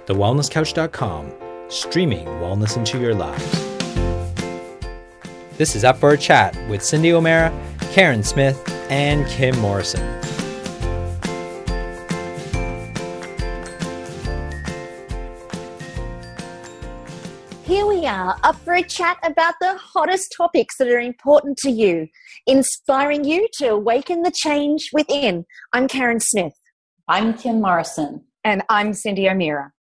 thewellnesscouch.com, streaming wellness into your lives. This is Up for a Chat with Cyndi O'Meara, Carren Smith, and Kim Morrison. Here we are, up for a chat about the hottest topics that are important to you, inspiring you to awaken the change within. I'm Carren Smith. I'm Kim Morrison. And I'm Cyndi O'Meara.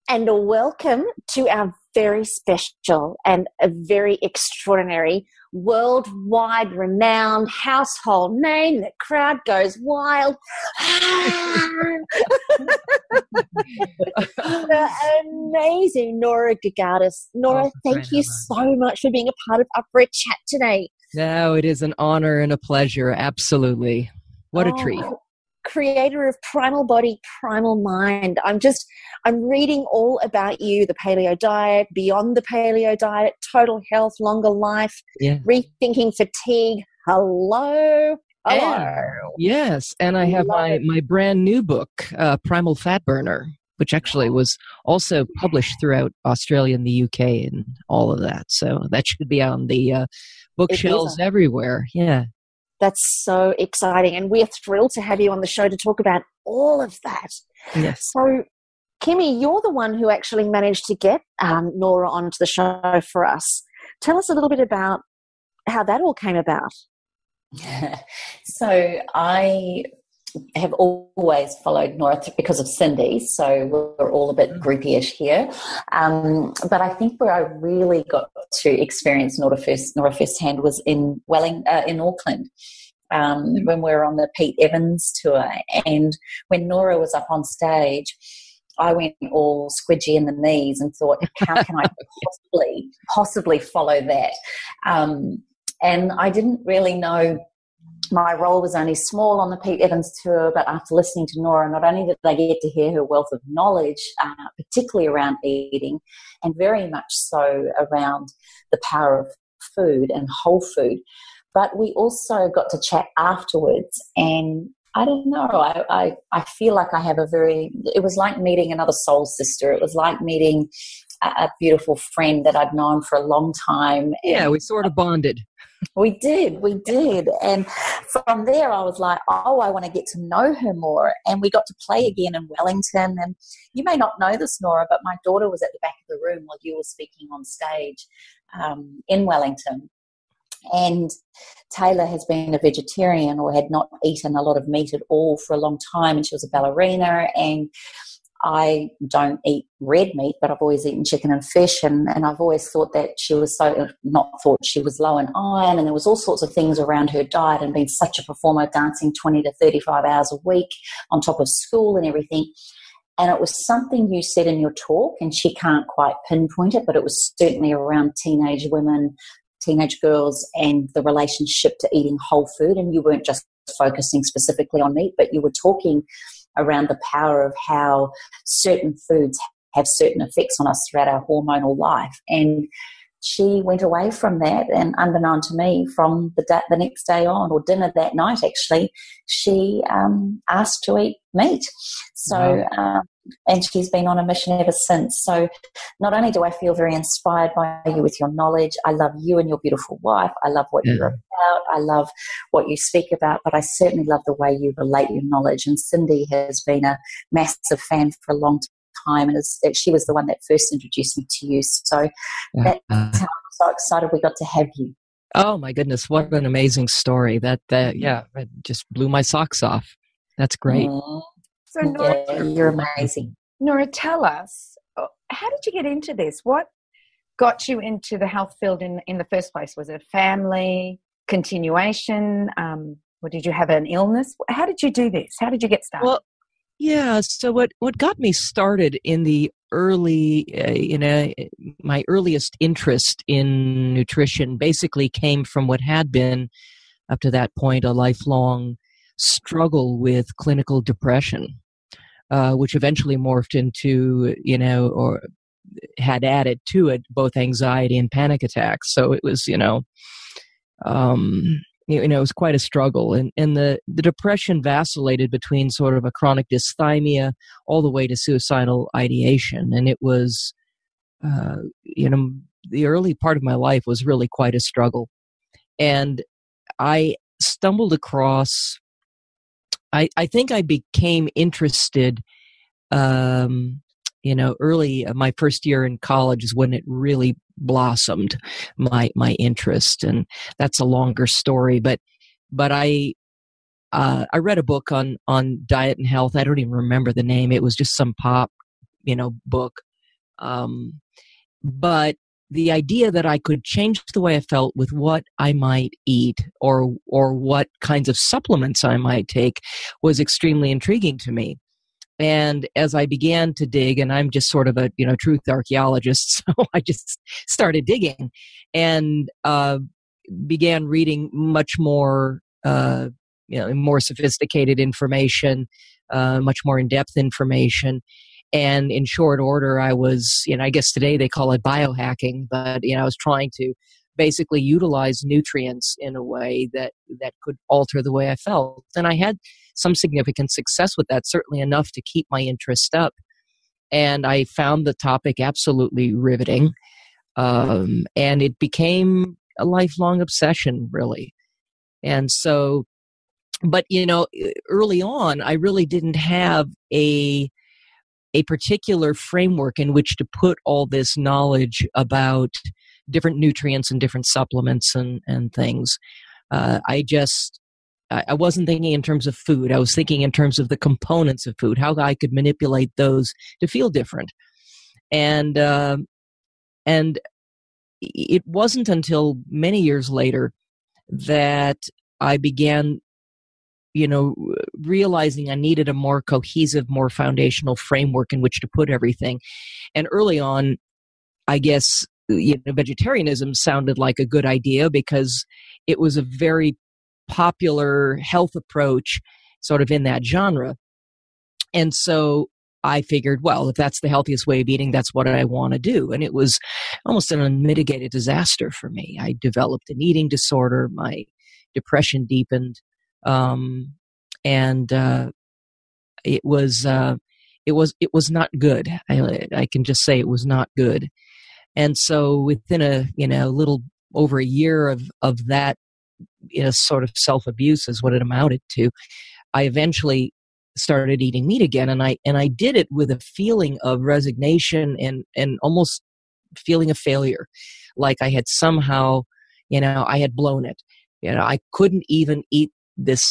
And welcome to our very special and a very extraordinary, worldwide renowned household name. The crowd goes wild. The amazing Nora Gedgaudis. Nora, thank you so much for being a part of Up for a Chat today. No, it is an honor and a pleasure. Absolutely. What a treat. Creator of Primal Body, Primal Mind. I'm reading all about you, the paleo diet, beyond the paleo diet, total health, longer life, rethinking fatigue. Hello. Yes, and I have my brand new book, Primal Fat Burner, which actually was also published throughout Australia and the UK and all of that. So that should be on the bookshelves everywhere. Yeah. That's so exciting. And we're thrilled to have you on the show to talk about all of that. Yes. So, Kimmy, you're the one who actually managed to get Nora onto the show for us. Tell us a little bit about how that all came about. So I have always followed Nora because of Cyndi, so we're all a bit groupie-ish here. But I think where I really got to experience Nora firsthand was in Auckland, when we were on the Pete Evans tour. And when Nora was up on stage, I went all squidgy in the knees and thought, how can I possibly follow that? And I didn't really know. My role was only small on the Pete Evans tour, but after listening to Nora, not only did I get to hear her wealth of knowledge, particularly around eating, and very much so around the power of food and whole food, but we also got to chat afterwards. And I don't know, I feel like I have it was like meeting another soul sister. It was like meeting a beautiful friend that I'd known for a long time. Yeah, we sort of bonded. We did. And from there, I was like, I want to get to know her more. And we got to play again in Wellington. And you may not know this, Nora, but my daughter was at the back of the room while you were speaking on stage in Wellington. And Taylor has been a vegetarian or had not eaten a lot of meat at all for a long time. And she was a ballerina. And I don't eat red meat, but I've always eaten chicken and fish, and I've always thought that she was she was low in iron, and there was all sorts of things around her diet, and being such a performer, dancing 20 to 35 hours a week on top of school and everything. And it was something you said in your talk, and she can't quite pinpoint it, but it was certainly around teenage women, teenage girls, and the relationship to eating whole food. And you weren't just focusing specifically on meat, but you were talking around the power of how certain foods have certain effects on us throughout our hormonal life. And she went away from that, and unbeknown to me, from the next day on, or dinner that night actually, she asked to eat meat. So, and she's been on a mission ever since. So not only do I feel very inspired by you with your knowledge, I love you and your beautiful wife. I love what you're about. I love what you speak about, but I certainly love the way you relate your knowledge. And Cyndi has been a massive fan for a long time, and she was the one that first introduced me to you. So that's how I'm so excited we got to have you. Oh my goodness, what an amazing story. It just blew my socks off. That's great. So Nora, you're amazing. Nora, tell us, how did you get into this? What got you into the health field in the first place? Was it family, continuation, or did you have an illness? How did you do this? How did you get started? Well, yeah, so what got me started in the early, my earliest interest in nutrition basically came from what had been, up to that point, a lifelong struggle with clinical depression, which eventually morphed into, or had added to it both anxiety and panic attacks. So it was, it was quite a struggle. And the depression vacillated between sort of a chronic dysthymia all the way to suicidal ideation. And it was, the early part of my life was really quite a struggle. And I stumbled across, I think I became interested, early, my first year in college is when it really blossomed, my interest. And that's a longer story, but I read a book on diet and health. I don't even remember the name. It was just some pop, book. But the idea that I could change the way I felt with what I might eat or what kinds of supplements I might take was extremely intriguing to me. And as I began to dig, and I'm just sort of a truth archaeologist, so I just started digging and began reading much more more sophisticated information, much more in-depth information. And in short order, I was, I guess today they call it biohacking, but, I was trying to basically utilize nutrients in a way that could alter the way I felt. And I had some significant success with that, certainly enough to keep my interest up. And I found the topic absolutely riveting. And it became a lifelong obsession, really. And so, but, early on, I really didn't have a particular framework in which to put all this knowledge about different nutrients and different supplements and things. I wasn't thinking in terms of food. I was thinking in terms of the components of food, how I could manipulate those to feel different. And it wasn't until many years later that I began realizing I needed a more cohesive, more foundational framework in which to put everything. And early on, I guess, vegetarianism sounded like a good idea because it was a very popular health approach sort of in that genre. And so I figured, well, if that's the healthiest way of eating, that's what I want to do. And it was almost an unmitigated disaster for me. I developed an eating disorder. My depression deepened. It was not good. I can just say it was not good. And so within a little over a year of that, sort of self-abuse is what it amounted to, I eventually started eating meat again. And I did it with a feeling of resignation and almost feeling of failure. Like I had somehow, I had blown it. I couldn't even eat this,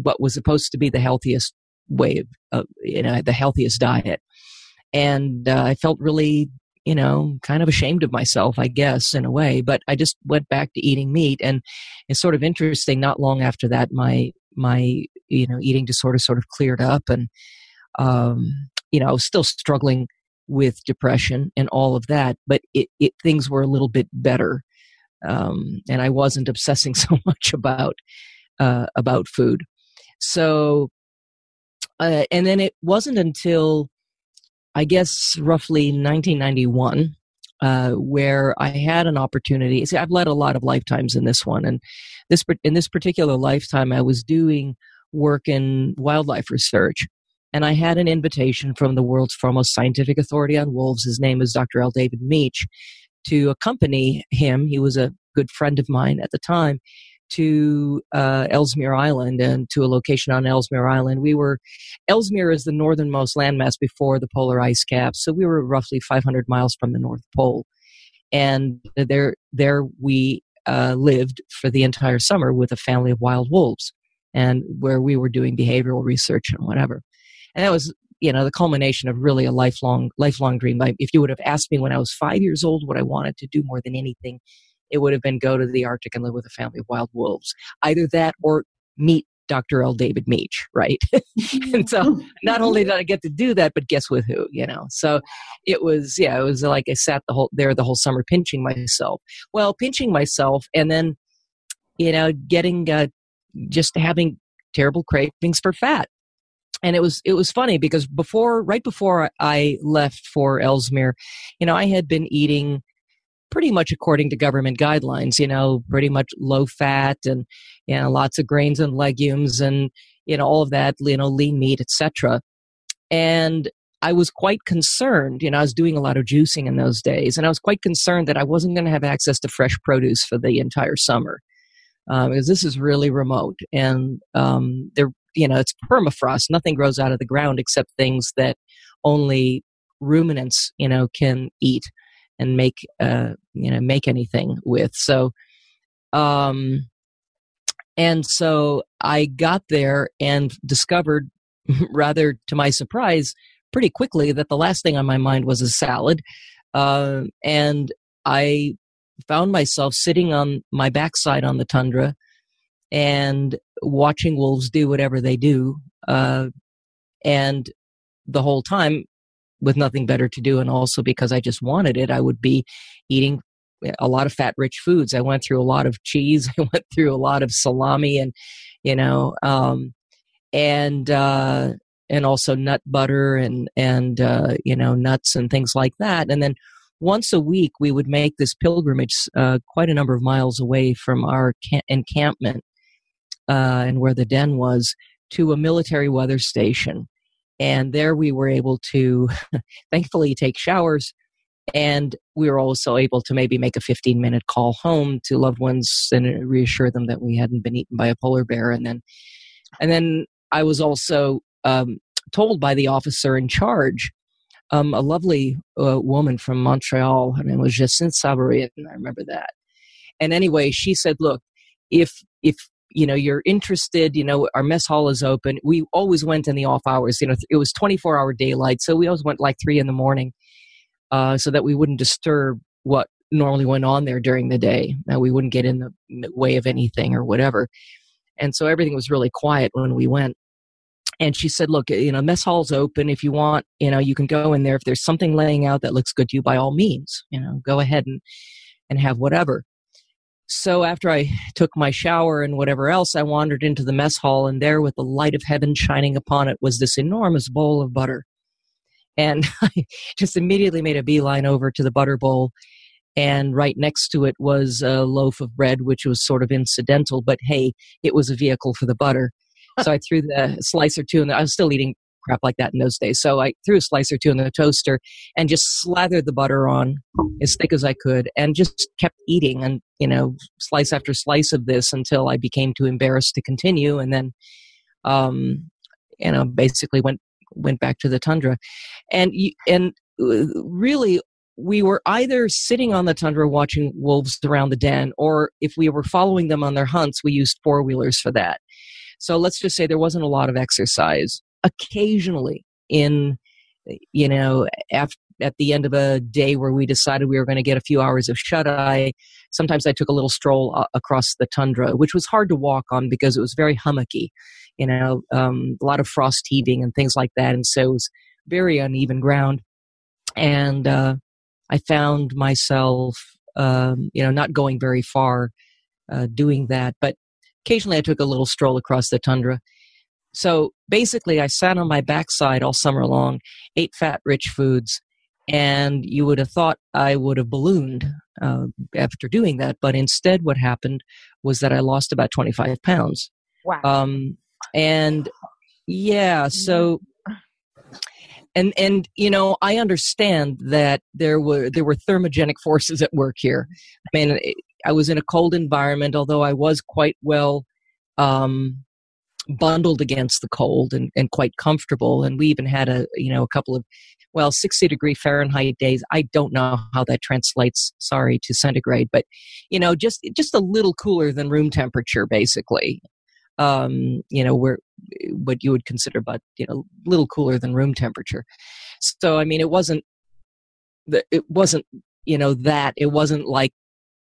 what was supposed to be the healthiest way of the healthiest diet. And I felt really, kind of ashamed of myself, I guess, in a way, but I just went back to eating meat. And it's sort of interesting, not long after that, my eating disorder sort of cleared up. And, I was still struggling with depression and all of that, but things were a little bit better. And I wasn't obsessing so much about food. So, and then it wasn't until, I guess, roughly 1991, where I had an opportunity. See, I've led a lot of lifetimes in this one. And in this particular lifetime, I was doing work in wildlife research. And I had an invitation from the world's foremost scientific authority on wolves. His name is Dr. L. David Meach, to accompany him. He was a good friend of mine at the time, to Ellesmere Island and to a location on Ellesmere Island. Ellesmere is the northernmost landmass before the polar ice cap, so we were roughly 500 miles from the North Pole. And there we lived for the entire summer with a family of wild wolves, and where we were doing behavioral research and whatever. And that was, the culmination of really a lifelong dream. If you would have asked me when I was 5 years old what I wanted to do more than anything, it would have been go to the Arctic and live with a family of wild wolves. Either that or meet Dr. L. David Meach, right? And so not only did I get to do that, but guess with who, So it was like I sat the whole summer pinching myself. Well, pinching myself and then, getting, just having terrible cravings for fat. And it was funny because right before I left for Ellesmere, I had been eating pretty much according to government guidelines, pretty much low fat and, lots of grains and legumes and, all of that, lean meat, etc. And I was quite concerned, I was doing a lot of juicing in those days, and I was quite concerned that I wasn't going to have access to fresh produce for the entire summer, because this is really remote. And it's permafrost. Nothing grows out of the ground except things that only ruminants, can eat and make anything with. So, and so I got there and discovered, rather to my surprise, pretty quickly that the last thing on my mind was a salad. And I found myself sitting on my backside on the tundra and watching wolves do whatever they do. And the whole time, with nothing better to do, and also because I just wanted it, I would be eating a lot of fat-rich foods. I went through a lot of cheese. I went through a lot of salami, and and also nut butter and nuts and things like that. And then once a week, we would make this pilgrimage quite a number of miles away from our encampment and where the den was, to a military weather station. And there we were able to, thankfully, take showers. And we were also able to maybe make a 15-minute call home to loved ones and reassure them that we hadn't been eaten by a polar bear. And then I was also told by the officer in charge, a lovely woman from Montreal, her name was Jacinthe Sabarian, I remember that. And anyway, she said, look, if you're interested, our mess hall is open. We always went in the off hours. It was 24-hour daylight, so we always went like 3 a.m, so that we wouldn't disturb what normally went on there during the day. Now, we wouldn't get in the way of anything or whatever. And so everything was really quiet when we went. And she said, look, mess hall's open. If you want, you can go in there. If there's something laying out that looks good to you, by all means, go ahead and have whatever. So after I took my shower and whatever else, I wandered into the mess hall, and there, with the light of heaven shining upon it, was this enormous bowl of butter. And I just immediately made a beeline over to the butter bowl, and right next to it was a loaf of bread, which was sort of incidental, but hey, it was a vehicle for the butter. So I threw the slice or two, and I was still eating crap like that in those days. So I threw a slice or two in the toaster and just slathered the butter on as thick as I could, and just kept eating, and slice after slice of this until I became too embarrassed to continue, and then basically went back to the tundra. And really, we were either sitting on the tundra watching wolves around the den, or if we were following them on their hunts, we used four-wheelers for that. So let's just say there wasn't a lot of exercise. Occasionally, at the end of a day where we decided we were going to get a few hours of shut-eye, sometimes I took a little stroll across the tundra, which was hard to walk on because it was very hummocky, a lot of frost heaving and things like that. And so it was very uneven ground. And I found myself, not going very far doing that. But occasionally I took a little stroll across the tundra. So basically, I sat on my backside all summer long, ate fat-rich foods, and you would have thought I would have ballooned after doing that. But instead, what happened was that I lost about 25 pounds. Wow. And yeah, so, and I understand that there were thermogenic forces at work here. I mean, I was in a cold environment, although I was quite well bundled against the cold and quite comfortable. And we even had a couple of 60-degree Fahrenheit days. I don't know how that translates, to centigrade, but just a little cooler than room temperature, basically. Where what you would consider, but a little cooler than room temperature. So I mean, it wasn't like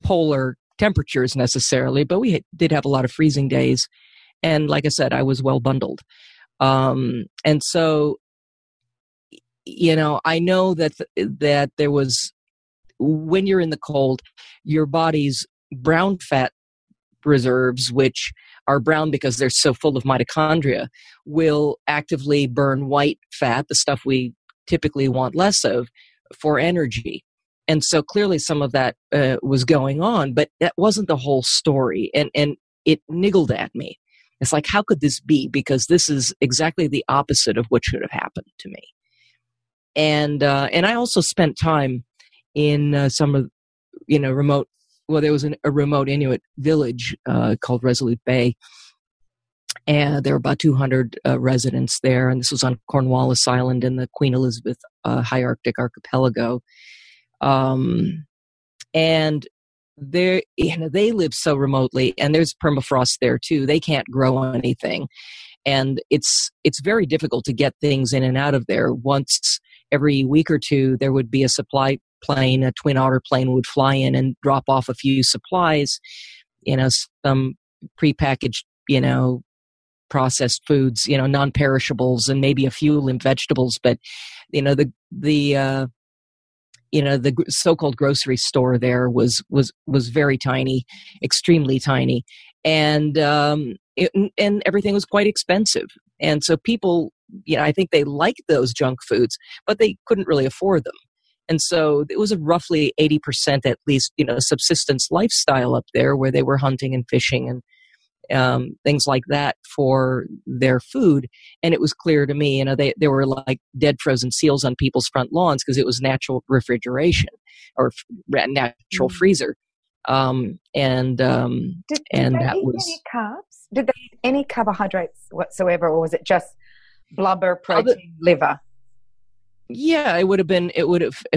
polar temperatures necessarily, but we did have a lot of freezing days. And like I said, I was well bundled. And so, I know that there was, when you're in the cold, your body's brown fat reserves, which are brown because they're so full of mitochondria, will actively burn white fat, the stuff we typically want less of, for energy. And so clearly some of that was going on, but that wasn't the whole story. And it niggled at me. It's like, how could this be? Because this is exactly the opposite of what should have happened to me. And I also spent time in some of, remote, well, there was a remote Inuit village called Resolute Bay. And there were about 200 residents there. And this was on Cornwallis Island in the Queen Elizabeth High Arctic Archipelago. And they live so remotely, and there's permafrost there too. They can't grow anything. And it's very difficult to get things in and out of there. Once every week or two, there would be a supply plane, a Twin Otter plane would fly in and drop off a few supplies, some prepackaged, processed foods, non-perishables, and maybe a few limp vegetables. But, the so-called grocery store there was very tiny, extremely tiny, and everything was quite expensive. And so people, I think they liked those junk foods, but they couldn't really afford them. And so it was a roughly 80% at least, subsistence lifestyle up there, where they were hunting and fishing and things like that for their food. And it was clear to me, there were like dead frozen seals on people's front lawns because it was natural refrigeration or natural freezer. Did they that eat was any carbs? Did they eat any carbohydrates whatsoever, or was it just blubber, protein, liver? Yeah,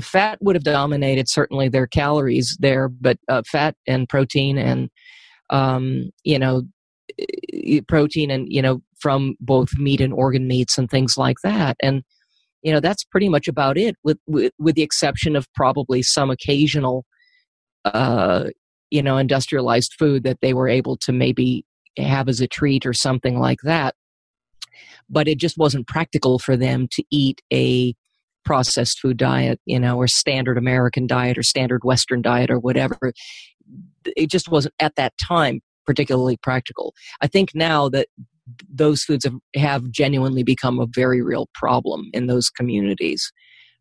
fat would have dominated certainly their calories there, but fat and protein and protein and, from both meat and organ meats and things like that. And, that's pretty much about it with the exception of probably some occasional, industrialized food that they were able to maybe have as a treat or something like that. But it just wasn't practical for them to eat a processed food diet, or standard American diet or standard Western diet or whatever. It just wasn't at that time particularly practical. I think now that those foods have genuinely become a very real problem in those communities,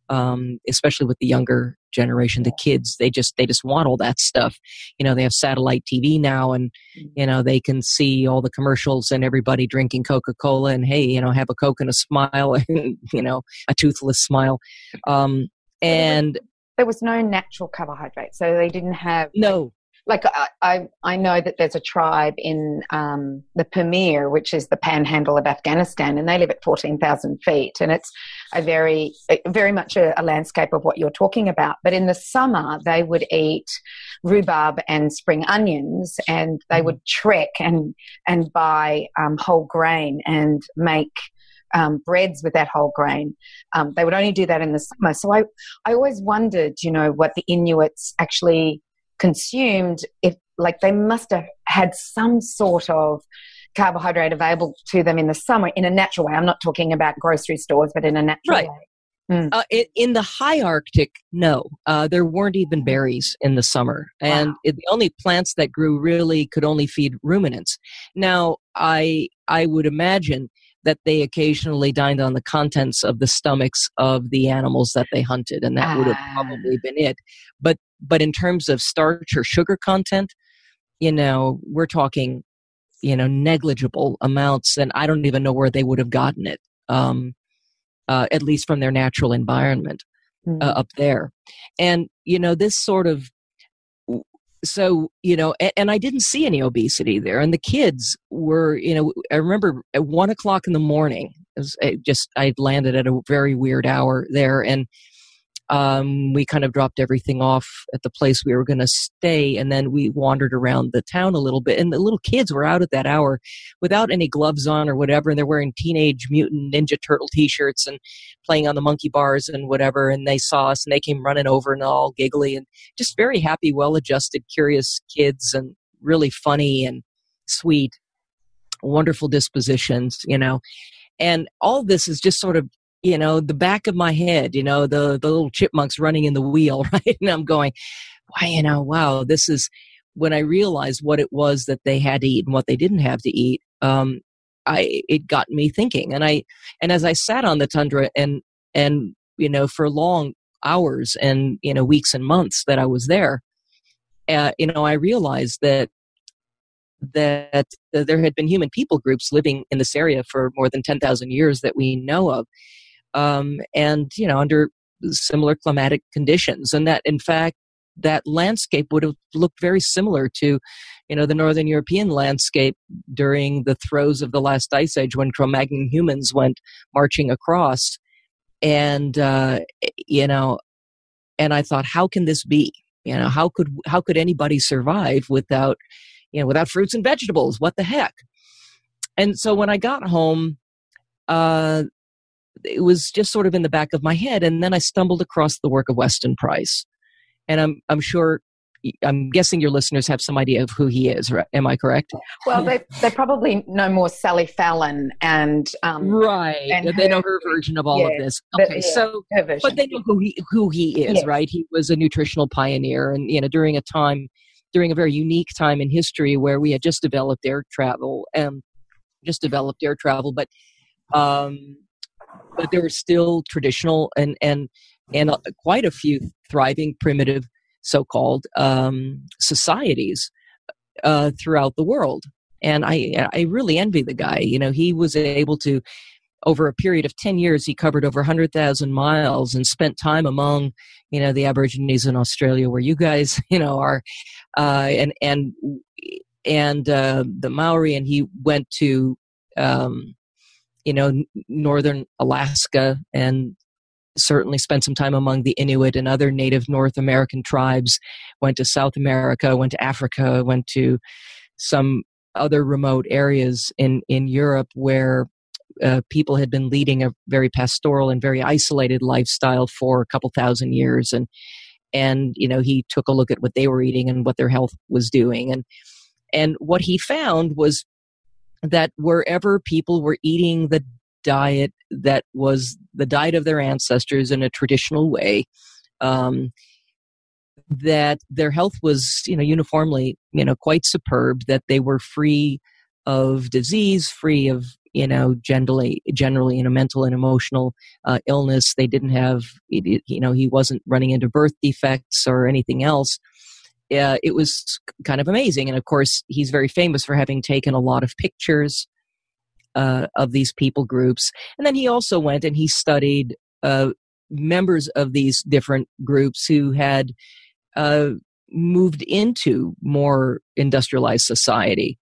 especially with the younger generation, the kids. They just want all that stuff. They have satellite TV now, and they can see all the commercials and everybody drinking Coca-Cola and, hey, have a Coke and a smile and a toothless smile. And there was no natural carbohydrate, so they didn't have no. Like I know that there's a tribe in the Pamir, which is the panhandle of Afghanistan, and they live at 14,000 feet, and it's very much a landscape of what you're talking about. But in the summer, they would eat rhubarb and spring onions, and they would trek and buy whole grain and make breads with that whole grain. They would only do that in the summer. So I always wondered, what the Inuits actually consumed, if like they must have had some sort of carbohydrate available to them in the summer in a natural way. I'm not talking about grocery stores, but in a natural way. In the high Arctic, no. There weren't even berries in the summer. And the only plants that grew really could only feed ruminants. Now, I would imagine that they occasionally dined on the contents of the stomachs of the animals that they hunted, and that would have probably been it. But in terms of starch or sugar content, we're talking, negligible amounts, and I don't even know where they would have gotten it, at least from their natural environment up there. And, this sort of, so, and I didn't see any obesity there. And the kids were, I remember at 1 o'clock in the morning, I'd landed at a very weird hour there, and we kind of dropped everything off at the place we were going to stay, and then we wandered around the town a little bit, and the little kids were out at that hour without any gloves on or whatever, and they're wearing Teenage Mutant Ninja Turtle t-shirts and playing on the monkey bars and whatever, and they saw us and they came running over and all giggly and just very happy, well-adjusted, curious kids, and really funny and sweet, wonderful dispositions, and all this is just sort of the back of my head, the little chipmunks running in the wheel, right? And I'm going, wow, this is when I realized what it was that they had to eat and what they didn't have to eat. It got me thinking, and as I sat on the tundra and for long, hours and, weeks and months that I was there, I realized that there had been human people groups living in this area for more than 10,000 years that we know of, and under similar climatic conditions, and that in fact that landscape would have looked very similar to the northern European landscape during the throes of the last ice age, when Cro-Magnon humans went marching across. And and I thought, how can this be? How could anybody survive without fruits and vegetables? What the heck? And so when I got home, it was just sort of in the back of my head, and then I stumbled across the work of Weston Price, and I'm guessing your listeners have some idea of who he is. Right? Am I correct? Well, they probably know more Sally Fallon and right. And they know her version of all of this. Okay, but they know who he is, right? He was a nutritional pioneer, and during a very unique time in history where we had just developed air travel, but there were still traditional and quite a few thriving primitive so-called societies throughout the world. And I really envy the guy. He was able to, over a period of 10 years, he covered over 100,000 miles and spent time among, the Aborigines in Australia, where you guys, are, and the Maori, and he went to, northern Alaska, and certainly spent some time among the Inuit and other native North American tribes, went to South America, went to Africa, went to some other remote areas in Europe where people had been leading a very pastoral and very isolated lifestyle for a couple thousand years. And he took a look at what they were eating and what their health was doing. And what he found was that wherever people were eating the diet that was the diet of their ancestors in a traditional way, that their health was, uniformly, quite superb, that they were free of disease, free of, generally, mental and emotional illness. They didn't have, he wasn't running into birth defects or anything else. It was kind of amazing. And of course, he's very famous for having taken a lot of pictures of these people groups. And then he also went and he studied members of these different groups who had moved into more industrialized society,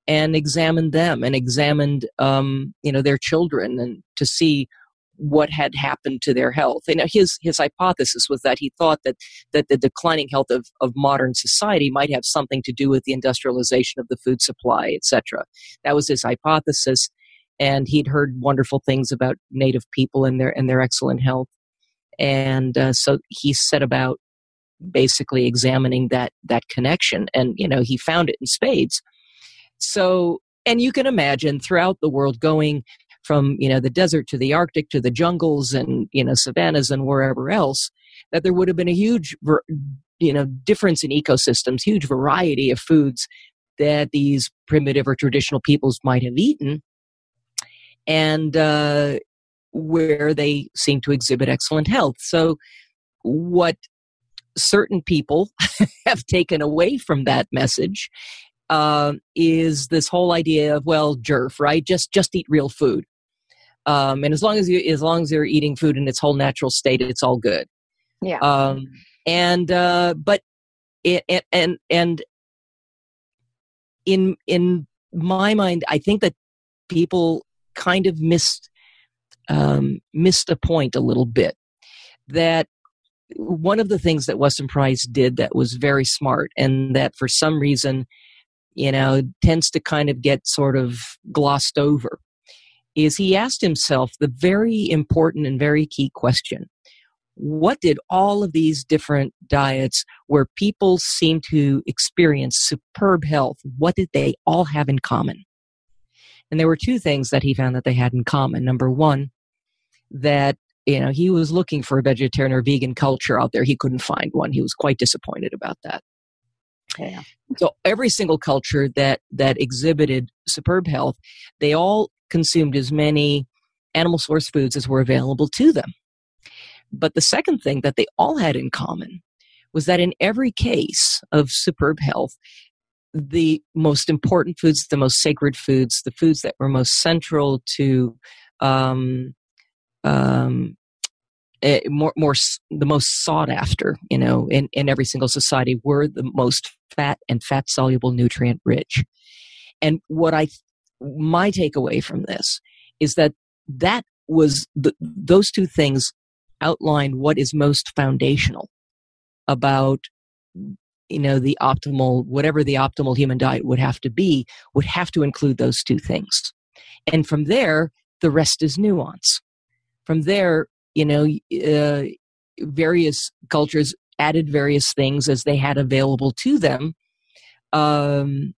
and examined them and examined their children, and to see what had happened to their health. And his hypothesis was that he thought that the declining health of modern society might have something to do with the industrialization of the food supply, etc. That was his hypothesis, and he'd heard wonderful things about Native people and their excellent health. And so he set about basically examining that connection, and he found it in spades. So, and you can imagine throughout the world, going from the desert to the Arctic to the jungles and savannas and wherever else, that there would have been a huge difference in ecosystems, huge variety of foods that these primitive or traditional peoples might have eaten, and where they seem to exhibit excellent health. So what certain people have taken away from that message is this whole idea of, well, jerf, right? Just eat real food. And as long as you're eating food in its whole natural state, it's all good. Yeah. But in my mind, I think that people kind of missed a point a little bit. That one of the things that Weston Price did that was very smart, and that for some reason, tends to kind of get sort of glossed over, is he asked himself the very important and very key question: what did all of these different diets where people seem to experience superb health, what did they all have in common? And there were two things that he found that they had in common. Number one, that he was looking for a vegetarian or vegan culture out there. He couldn't find one. He was quite disappointed about that. Yeah. So every single culture that exhibited superb health, they all consumed as many animal source foods as were available to them. But the second thing that they all had in common was that in every case of superb health, the most important foods, the most sacred foods, the foods that were most central to the most sought after, in every single society, were the most fat and fat soluble, nutrient rich. And my takeaway from this is that was those two things outline what is most foundational about, the optimal, whatever the optimal human diet would have to include those two things. And from there, the rest is nuance. From there, various cultures added various things as they had available to them. And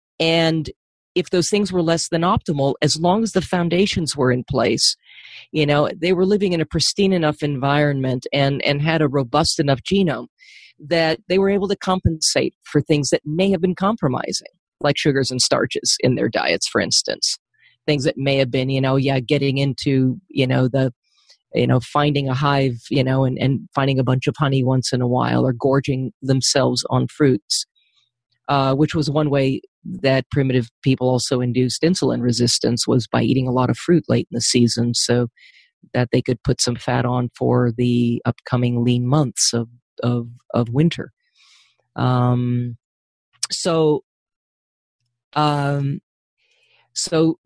if those things were less than optimal, as long as the foundations were in place, they were living in a pristine enough environment and had a robust enough genome that they were able to compensate for things that may have been compromising, like sugars and starches in their diets, for instance. Things that may have been, getting into, finding a hive, and finding a bunch of honey once in a while, or gorging themselves on fruits, which was one way that primitive people also induced insulin resistance, was by eating a lot of fruit late in the season so that they could put some fat on for the upcoming lean months of winter. So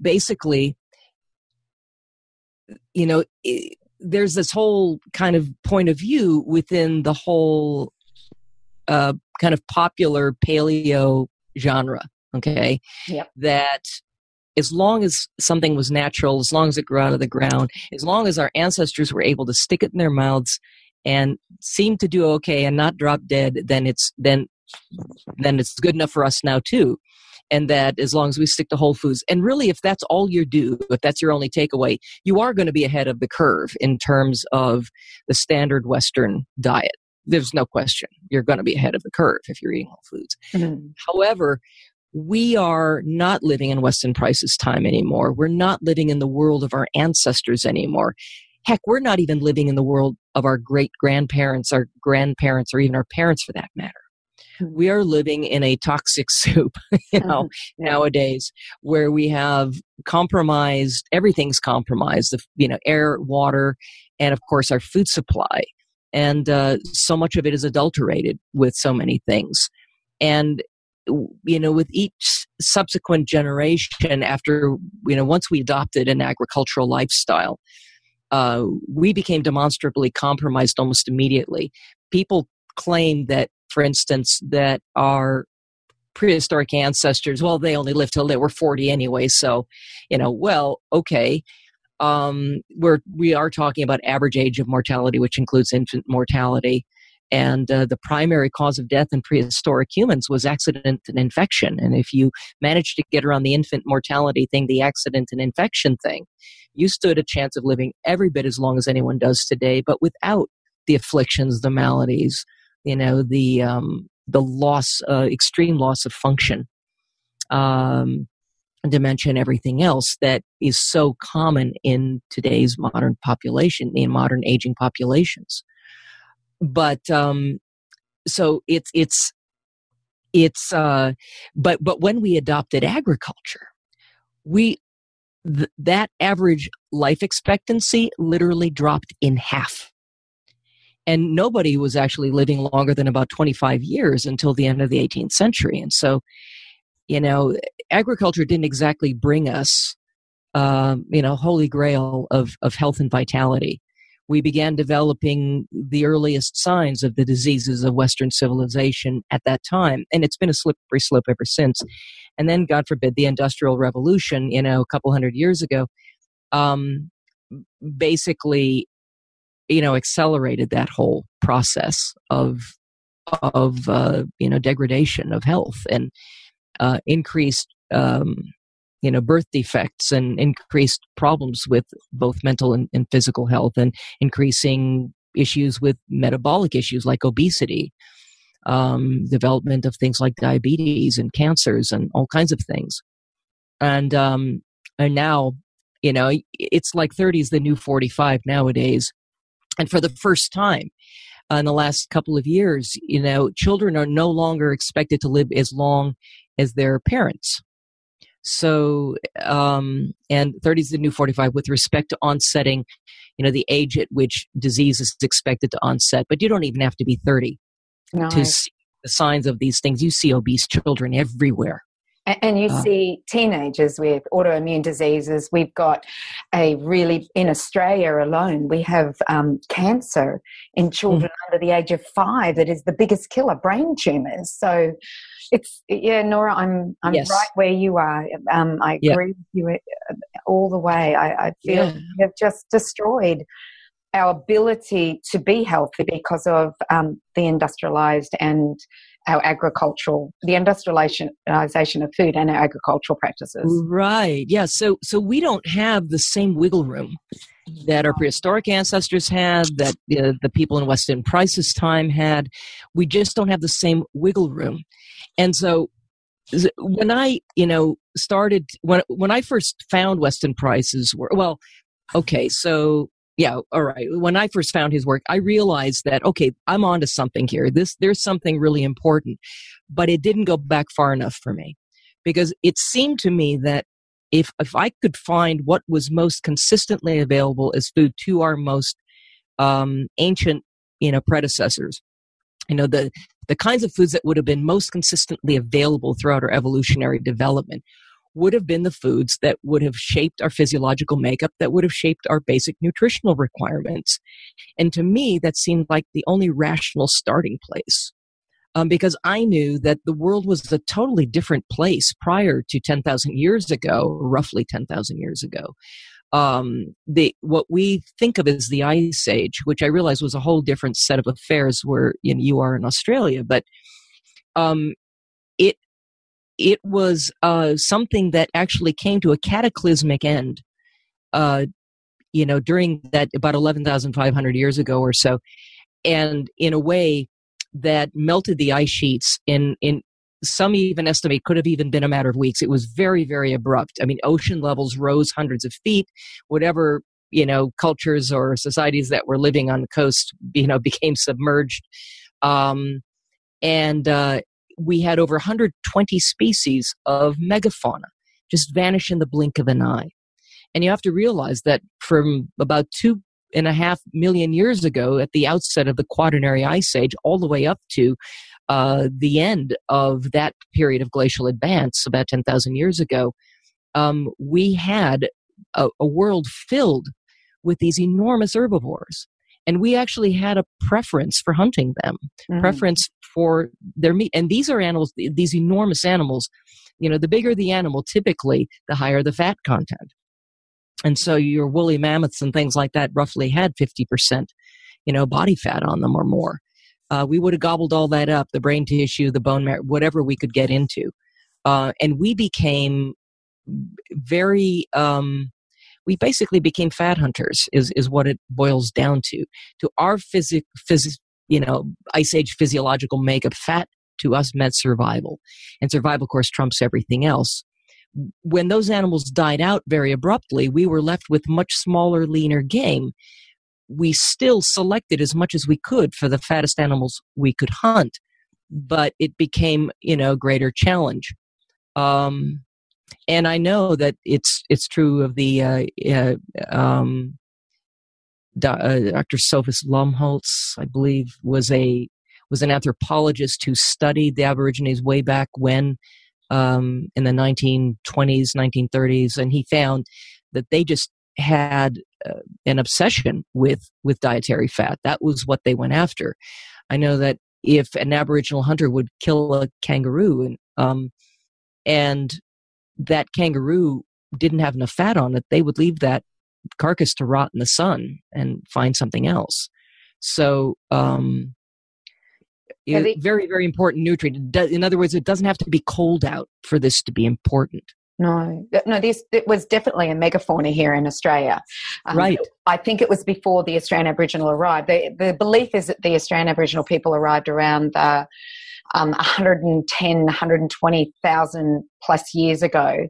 basically, there's this whole kind of point of view within the whole kind of popular paleo genre, okay? Yep. That as long as something was natural, as long as it grew out of the ground, as long as our ancestors were able to stick it in their mouths and seem to do okay and not drop dead, then it's good enough for us now too. And that as long as we stick to whole foods, and really if that's all you do, if that's your only takeaway, you are going to be ahead of the curve in terms of the standard Western diet. There's no question. You're going to be ahead of the curve if you're eating whole foods. Mm-hmm. However, we are not living in Weston Price's time anymore. We're not living in the world of our ancestors anymore. Heck, we're not even living in the world of our great-grandparents, our grandparents, or even our parents for that matter. We are living in a toxic soup, nowadays, where we have compromised, everything's compromised, air, water, and of course our food supply. And so much of it is adulterated with so many things. And, with each subsequent generation after, once we adopted an agricultural lifestyle, we became demonstrably compromised almost immediately. People claim that, for instance, that our prehistoric ancestors, well, they only lived till they were 40 anyway. So, okay. We are talking about average age of mortality, which includes infant mortality. And the primary cause of death in prehistoric humans was accident and infection. And if you managed to get around the infant mortality thing, the accident and infection thing, you stood a chance of living every bit as long as anyone does today, but without the afflictions, the maladies, the loss, extreme loss of function, dementia, and everything else that is so common in today's modern population, in modern aging populations. But so but when we adopted agriculture, that average life expectancy literally dropped in half. And nobody was actually living longer than about 25 years until the end of the 18th century. And so, agriculture didn't exactly bring us, holy grail of health and vitality. We began developing the earliest signs of the diseases of Western civilization at that time. And it's been a slippery slope ever since. And then, God forbid, the Industrial Revolution, a couple hundred years ago, basically, accelerated that whole process of degradation of health and increased, birth defects and increased problems with both mental and physical health, and increasing issues with metabolic issues like obesity, development of things like diabetes and cancers and all kinds of things. And now, it's like 30 is the new 45 nowadays. And for the first time in the last couple of years, children are no longer expected to live as long as their parents. So, and 30 is the new 45 with respect to onsetting, the age at which disease is expected to onset. But you don't even have to be 30 to see the signs of these things. You see obese children everywhere. And you see teenagers with autoimmune diseases. We've got in Australia alone, we have cancer in children under the age of 5 that is the biggest killer, brain tumours. So Nora, I'm yes. right where you are. I agree with you all the way. I feel we have just destroyed our ability to be healthy because of the industrialized and our the industrialization of food and our agricultural practices. Right. Yeah. So we don't have the same wiggle room that our prehistoric ancestors had, that the people in Weston Price's time had. We just don't have the same wiggle room. And so when I, started, when I first found Weston Price's work, all right. When I first found his work, I realized that, okay, I'm onto something here. There's something really important, but it didn't go back far enough for me, because it seemed to me that if I could find what was most consistently available as food to our most ancient, predecessors, the kinds of foods that would have been most consistently available throughout our evolutionary development would have been the foods that would have shaped our physiological makeup, that would have shaped our basic nutritional requirements. And to me, that seemed like the only rational starting place, because I knew that the world was a totally different place prior to 10,000 years ago, roughly 10,000 years ago. What we think of as the Ice Age, which I realized was a whole different set of affairs where you are in Australia, but it was something that actually came to a cataclysmic end, during that about 11,500 years ago or so, and in a way that melted the ice sheets in some even estimate could have even been a matter of weeks. It was very, very abrupt. I mean, ocean levels rose hundreds of feet. Whatever, cultures or societies that were living on the coast, became submerged. We had over 120 species of megafauna just vanish in the blink of an eye. And you have to realize that from about 2.5 million years ago, at the outset of the Quaternary Ice Age, all the way up to the end of that period of glacial advance, about 10,000 years ago, we had a world filled with these enormous herbivores. And we actually had a preference for hunting them, preference for their meat. And these are animals, these enormous animals, the bigger the animal, typically, the higher the fat content. And so your woolly mammoths and things like that roughly had 50%, body fat on them or more. We would have gobbled all that up, the brain tissue, the bone marrow, whatever we could get into. And we became we basically became fat hunters is what it boils down to. To our Ice Age physiological makeup, fat to us meant survival. And survival, of course, trumps everything else. When those animals died out very abruptly, we were left with much smaller, leaner game. We still selected as much as we could for the fattest animals we could hunt, but it became, greater challenge. And I know that it's true of the Dr. Sophus Lumholtz, I believe, was an anthropologist who studied the Aborigines way back when, in the 1920s, 1930s, and he found that they just had an obsession with dietary fat. That was what they went after. I know that if an Aboriginal hunter would kill a kangaroo and that kangaroo didn't have enough fat on it, they would leave that carcass to rot in the sun and find something else. So, very, very important nutrient. In other words, it doesn't have to be cold out for this to be important. No, it was definitely a megafauna here in Australia. Right. I think it was before the Australian Aboriginal arrived. The belief is that the Australian Aboriginal people arrived around 110,000, 120,000 plus years ago.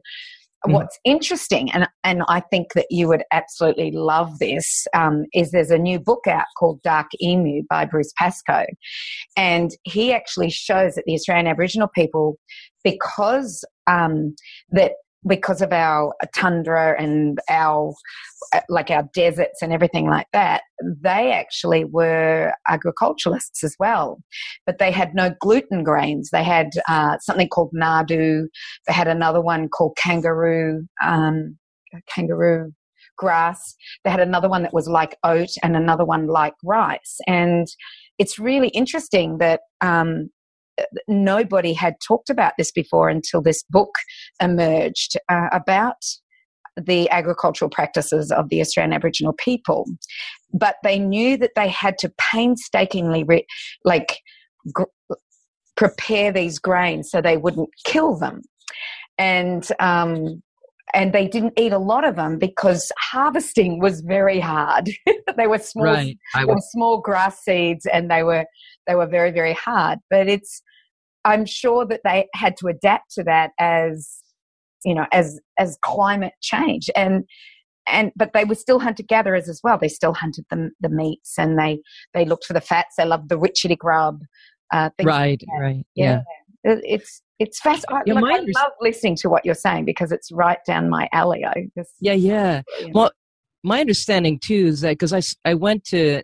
what's interesting, and I think that you would absolutely love this, is there's a new book out called Dark Emu by Bruce Pascoe. And he actually shows that the Australian Aboriginal people, because of our tundra and our deserts and everything like that, they actually were agriculturalists as well. But they had no gluten grains. They had something called nardoo. They had another one called kangaroo grass. They had another one that was like oat and another one like rice. And it's really interesting that nobody had talked about this before until this book emerged about the agricultural practices of the Australian Aboriginal people. But they knew that they had to painstakingly prepare these grains so they wouldn't kill them. And they didn't eat a lot of them because harvesting was very hard. They were small, right. Small grass seeds, and they were very, very hard. But I'm sure that they had to adapt to that as climate change, but they were still hunter gatherers as well. They still hunted the meats, and they looked for the fats. They loved the witchetty grub. Right. Yeah. It's fascinating. I love listening to what you're saying because it's right down my alley. Yeah. Well, my understanding too is that because I went to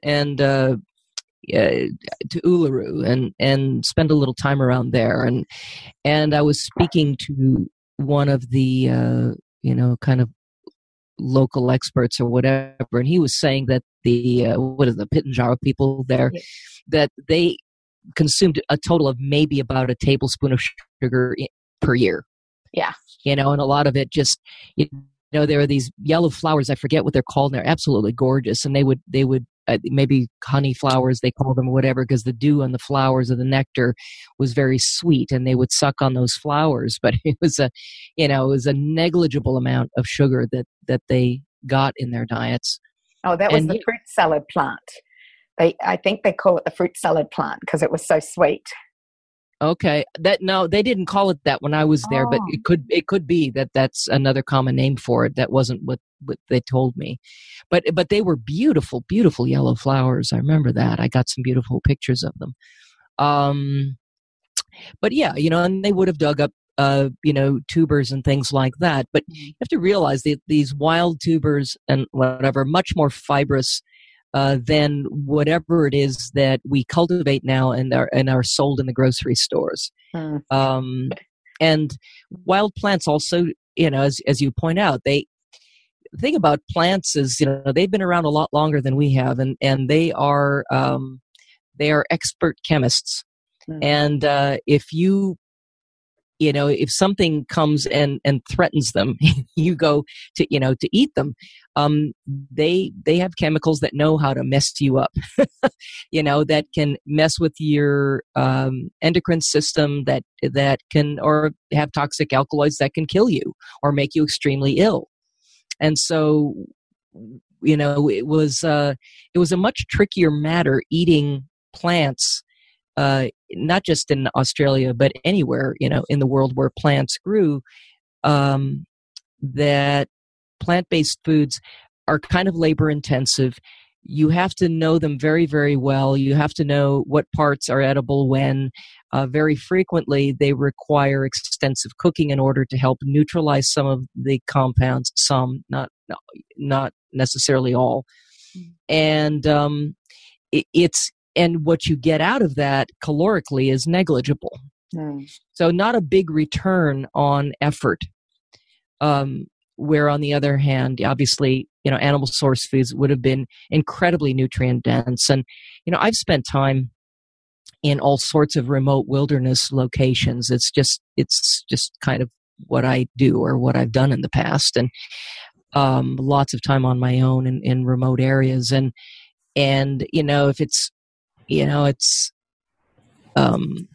Uluru and spent a little time around there, and I was speaking to one of the kind of local experts or whatever, and he was saying that the Pitjantjatjara people there, that they consumed a total of maybe about a tablespoon of sugar per year. Yeah. And a lot of it just, there are these yellow flowers, I forget what they're called, and they're absolutely gorgeous. And they would maybe honey flowers, they call them, or whatever, because the dew on the flowers of the nectar was very sweet, and they would suck on those flowers. But it was a negligible amount of sugar that they got in their diets. Oh, that was the fruit salad plant. I think they call it the fruit salad plant because it was so sweet. Okay, they didn't call it that when I was there, but it could be that's another common name for it. That wasn't what they told me, but they were beautiful, beautiful yellow flowers. I remember that. I got some beautiful pictures of them. But yeah, and they would have dug up tubers and things like that. But you have to realize that these wild tubers and whatever, much more fibrous than whatever it is that we cultivate now and are sold in the grocery stores. And wild plants also, as you point out, the thing about plants is, they've been around a lot longer than we have, and they are expert chemists. And if if something comes and threatens them, you go to eat them. They have chemicals that know how to mess you up, that can mess with your endocrine system, that can, or have toxic alkaloids that can kill you or make you extremely ill. And so, it was a much trickier matter eating plants. Not just in Australia, but anywhere, in the world where plants grew, that plant-based foods are kind of labor-intensive. You have to know them very, very well. You have to know what parts are edible when. Very frequently, they require extensive cooking in order to help neutralize some of the compounds, some, not necessarily all. And and what you get out of that calorically is negligible. So not a big return on effort. Where on the other hand, obviously, animal source foods would have been incredibly nutrient dense. And, I've spent time in all sorts of remote wilderness locations. It's just kind of what I do or what I've done in the past. And lots of time on my own in remote areas. And if it's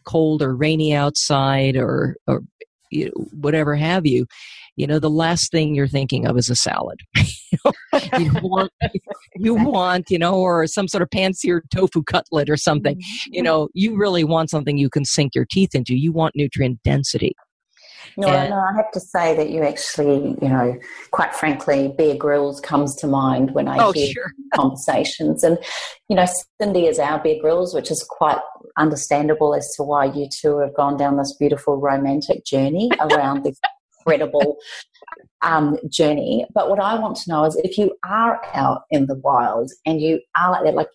cold or rainy outside or whatever have you, the last thing you're thinking of is a salad. you want, or some sort of pan-seared tofu cutlet or something. You really want something you can sink your teeth into. You want nutrient density. No, I have to say that you actually, quite frankly, Bear Grylls comes to mind when I hear conversations. And, Cyndi is our Bear Grylls, which is quite understandable as to why you two have gone down this beautiful romantic journey around this incredible journey. But what I want to know is, if you are out in the wild and you are like that, like,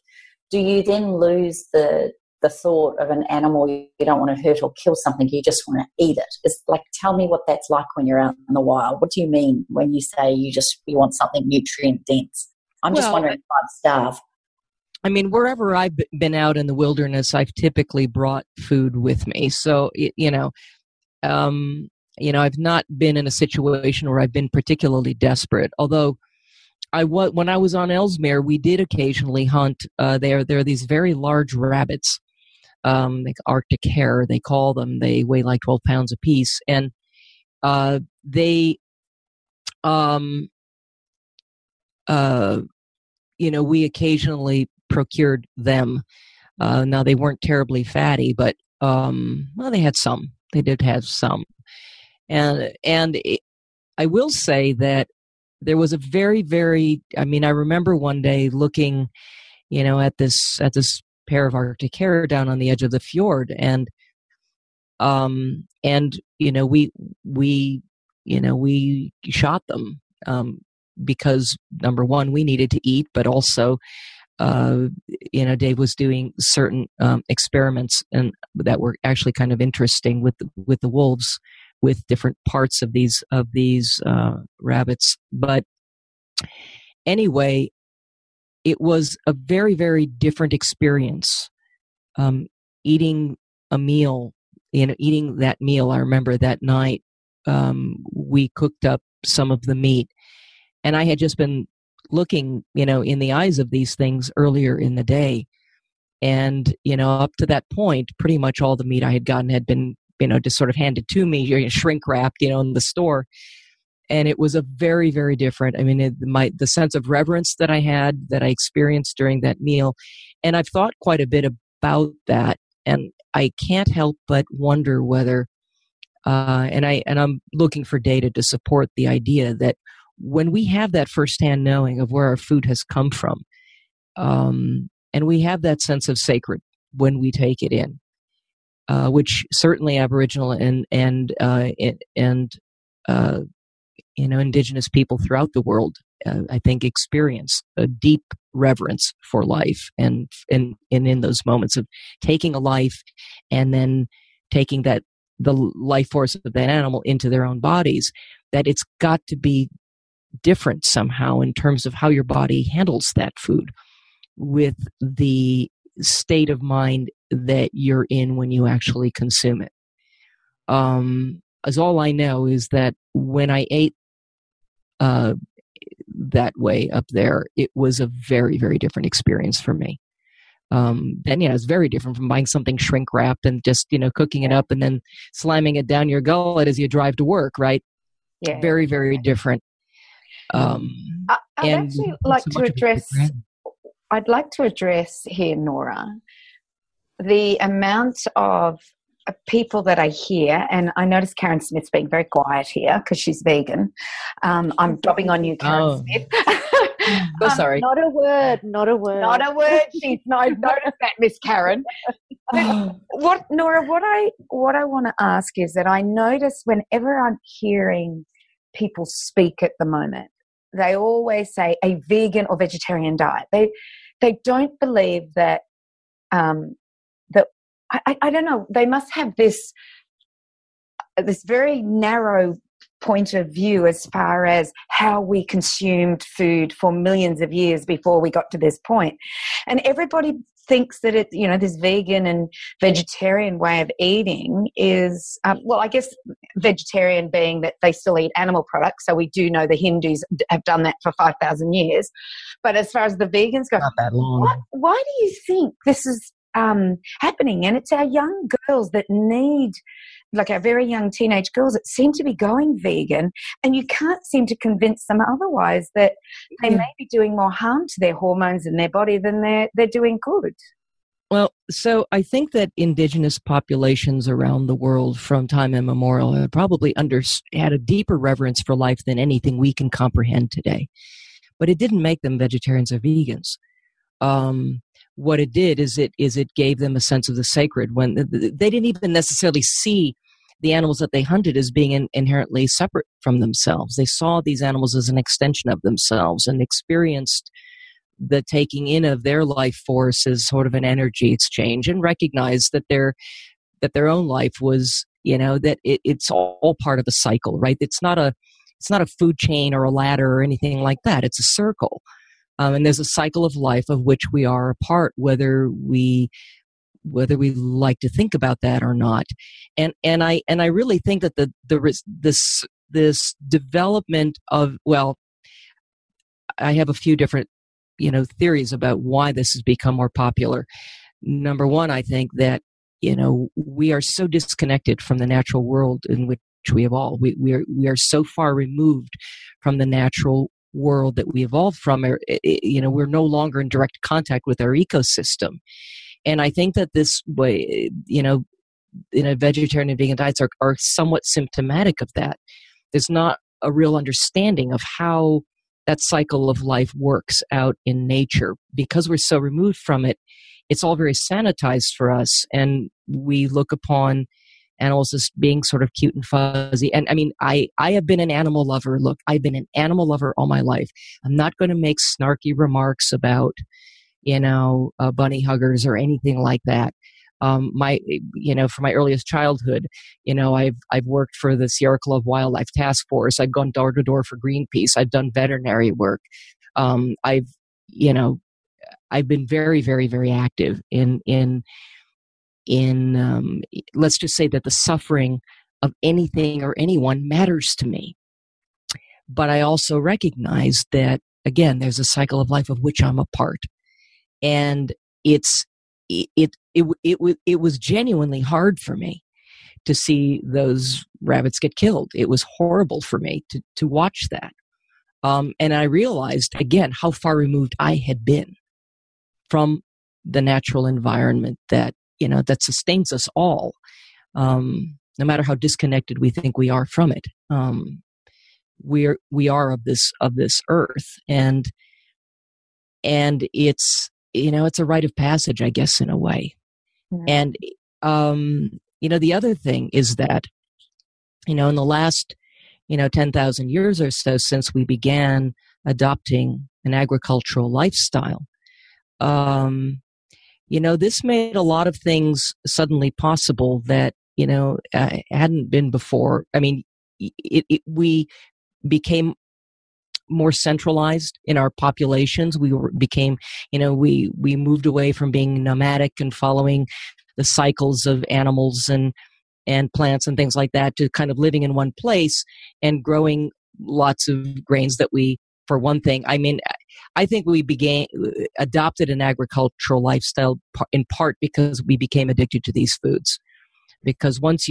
do you then lose the thought of an animal you don't want to hurt or kill something, you just want to eat it? It's like, tell me what that's like when you're out in the wild. What do you mean when you say you want something nutrient dense? I'm just wondering if I'd starve. I mean, wherever I've been out in the wilderness, I've typically brought food with me. So, I've not been in a situation where I've been particularly desperate. Although when I was on Ellesmere, we did occasionally hunt. There are these very large rabbits, like Arctic hare, they call them. They weigh like 12 pounds a piece, and we occasionally procured them. Now, they weren't terribly fatty, but they had some. They did have some. And I will say that there was a very, very, I remember one day looking, at this pair of Arctic hare down on the edge of the fjord, and we shot them, because number one, we needed to eat, but also, Dave was doing certain experiments and that were actually kind of interesting with the wolves, with different parts of these rabbits. But anyway, it was a very, very different experience. Eating a meal, eating that meal. I remember that night we cooked up some of the meat, and I had just been looking, in the eyes of these things earlier in the day. And, up to that point, pretty much all the meat I had gotten had been, just sort of handed to me, shrink wrapped, in the store. And it was a very, very different, the sense of reverence that I had, that I experienced during that meal. And I've thought quite a bit about that. And I can't help but wonder whether, and I'm looking for data to support the idea that when we have that firsthand knowing of where our food has come from, and we have that sense of sacred when we take it in, which certainly Aboriginal and Indigenous people throughout the world, I think, experience a deep reverence for life, and in those moments of taking a life and then taking the life force of that animal into their own bodies, that it's got to be different somehow in terms of how your body handles that food with the state of mind that you're in when you actually consume it. As all I know is that when I ate that way up there, it was a very, very different experience for me. It's very different from buying something shrink wrapped and just, cooking it up and then slamming it down your gullet as you drive to work, right? Yeah. Very, very different. I'd like to address here, Nora, the amount of people that I hear, and I notice Carren Smith's being very quiet here because she's vegan. I'm dropping on you, Carren Smith. Sorry. Not a word. She's noticed that, Miss Carren. Nora, what I want to ask is that I notice whenever I'm hearing people speak at the moment, they always say a vegan or vegetarian diet. They don't believe that that I don't know. They must have this very narrow point of view as far as how we consumed food for millions of years before we got to this point. And everybody thinks that this vegan and vegetarian way of eating is, I guess vegetarian being that they still eat animal products. So we do know the Hindus have done that for 5,000 years. But as far as the vegans go, not that long. Why do you think this is happening? And it's our young girls that need, like our very young teenage girls that seem to be going vegan, and you can't seem to convince them otherwise that they may be doing more harm to their hormones in their body than they're doing good. Well, so I think that indigenous populations around the world from time immemorial have probably had a deeper reverence for life than anything we can comprehend today. But it didn't make them vegetarians or vegans. What it did is it gave them a sense of the sacred when they didn't even necessarily see the animals that they hunted as being inherently separate from themselves. They saw these animals as an extension of themselves and experienced the taking in of their life force as sort of an energy exchange, and recognized that their own life was, that it's all part of a cycle, right? It's not a food chain or a ladder or anything like that. It's a circle. And there's a cycle of life of which we are a part, whether we like to think about that or not. And I really think that this development of, well, I have a few different theories about why this has become more popular. Number one, I think that we are so disconnected from the natural world in which we evolved. We are so far removed from the natural world that we evolved from. We're no longer in direct contact with our ecosystem. And I think that this way, vegetarian and vegan diets are somewhat symptomatic of that. There's not a real understanding of how that cycle of life works out in nature. Because we're so removed from it, it's all very sanitized for us, and we look upon animals as being sort of cute and fuzzy. And I mean, I have been an animal lover. Look, I've been an animal lover all my life. I'm not going to make snarky remarks about, bunny huggers or anything like that. From my earliest childhood, I've worked for the Sierra Club Wildlife Task Force. I've gone door to door for Greenpeace. I've done veterinary work. I've been very, very, very active in let's just say that the suffering of anything or anyone matters to me. But I also recognize that, again, there's a cycle of life of which I'm a part. And it was genuinely hard for me to see those rabbits get killed. It was horrible for me to watch that. And I realized, again, how far removed I had been from the natural environment that sustains us all, no matter how disconnected we think we are from it. We are of this earth, and it's it's a rite of passage, I guess, in a way. Mm-hmm. And the other thing is that in the last 10,000 years or so since we began adopting an agricultural lifestyle, this made a lot of things suddenly possible that, hadn't been before. I mean, we became more centralized in our populations. We moved away from being nomadic and following the cycles of animals and plants and things like that to kind of living in one place and growing lots of grains that for one thing, I think we adopted an agricultural lifestyle in part because we became addicted to these foods. Because once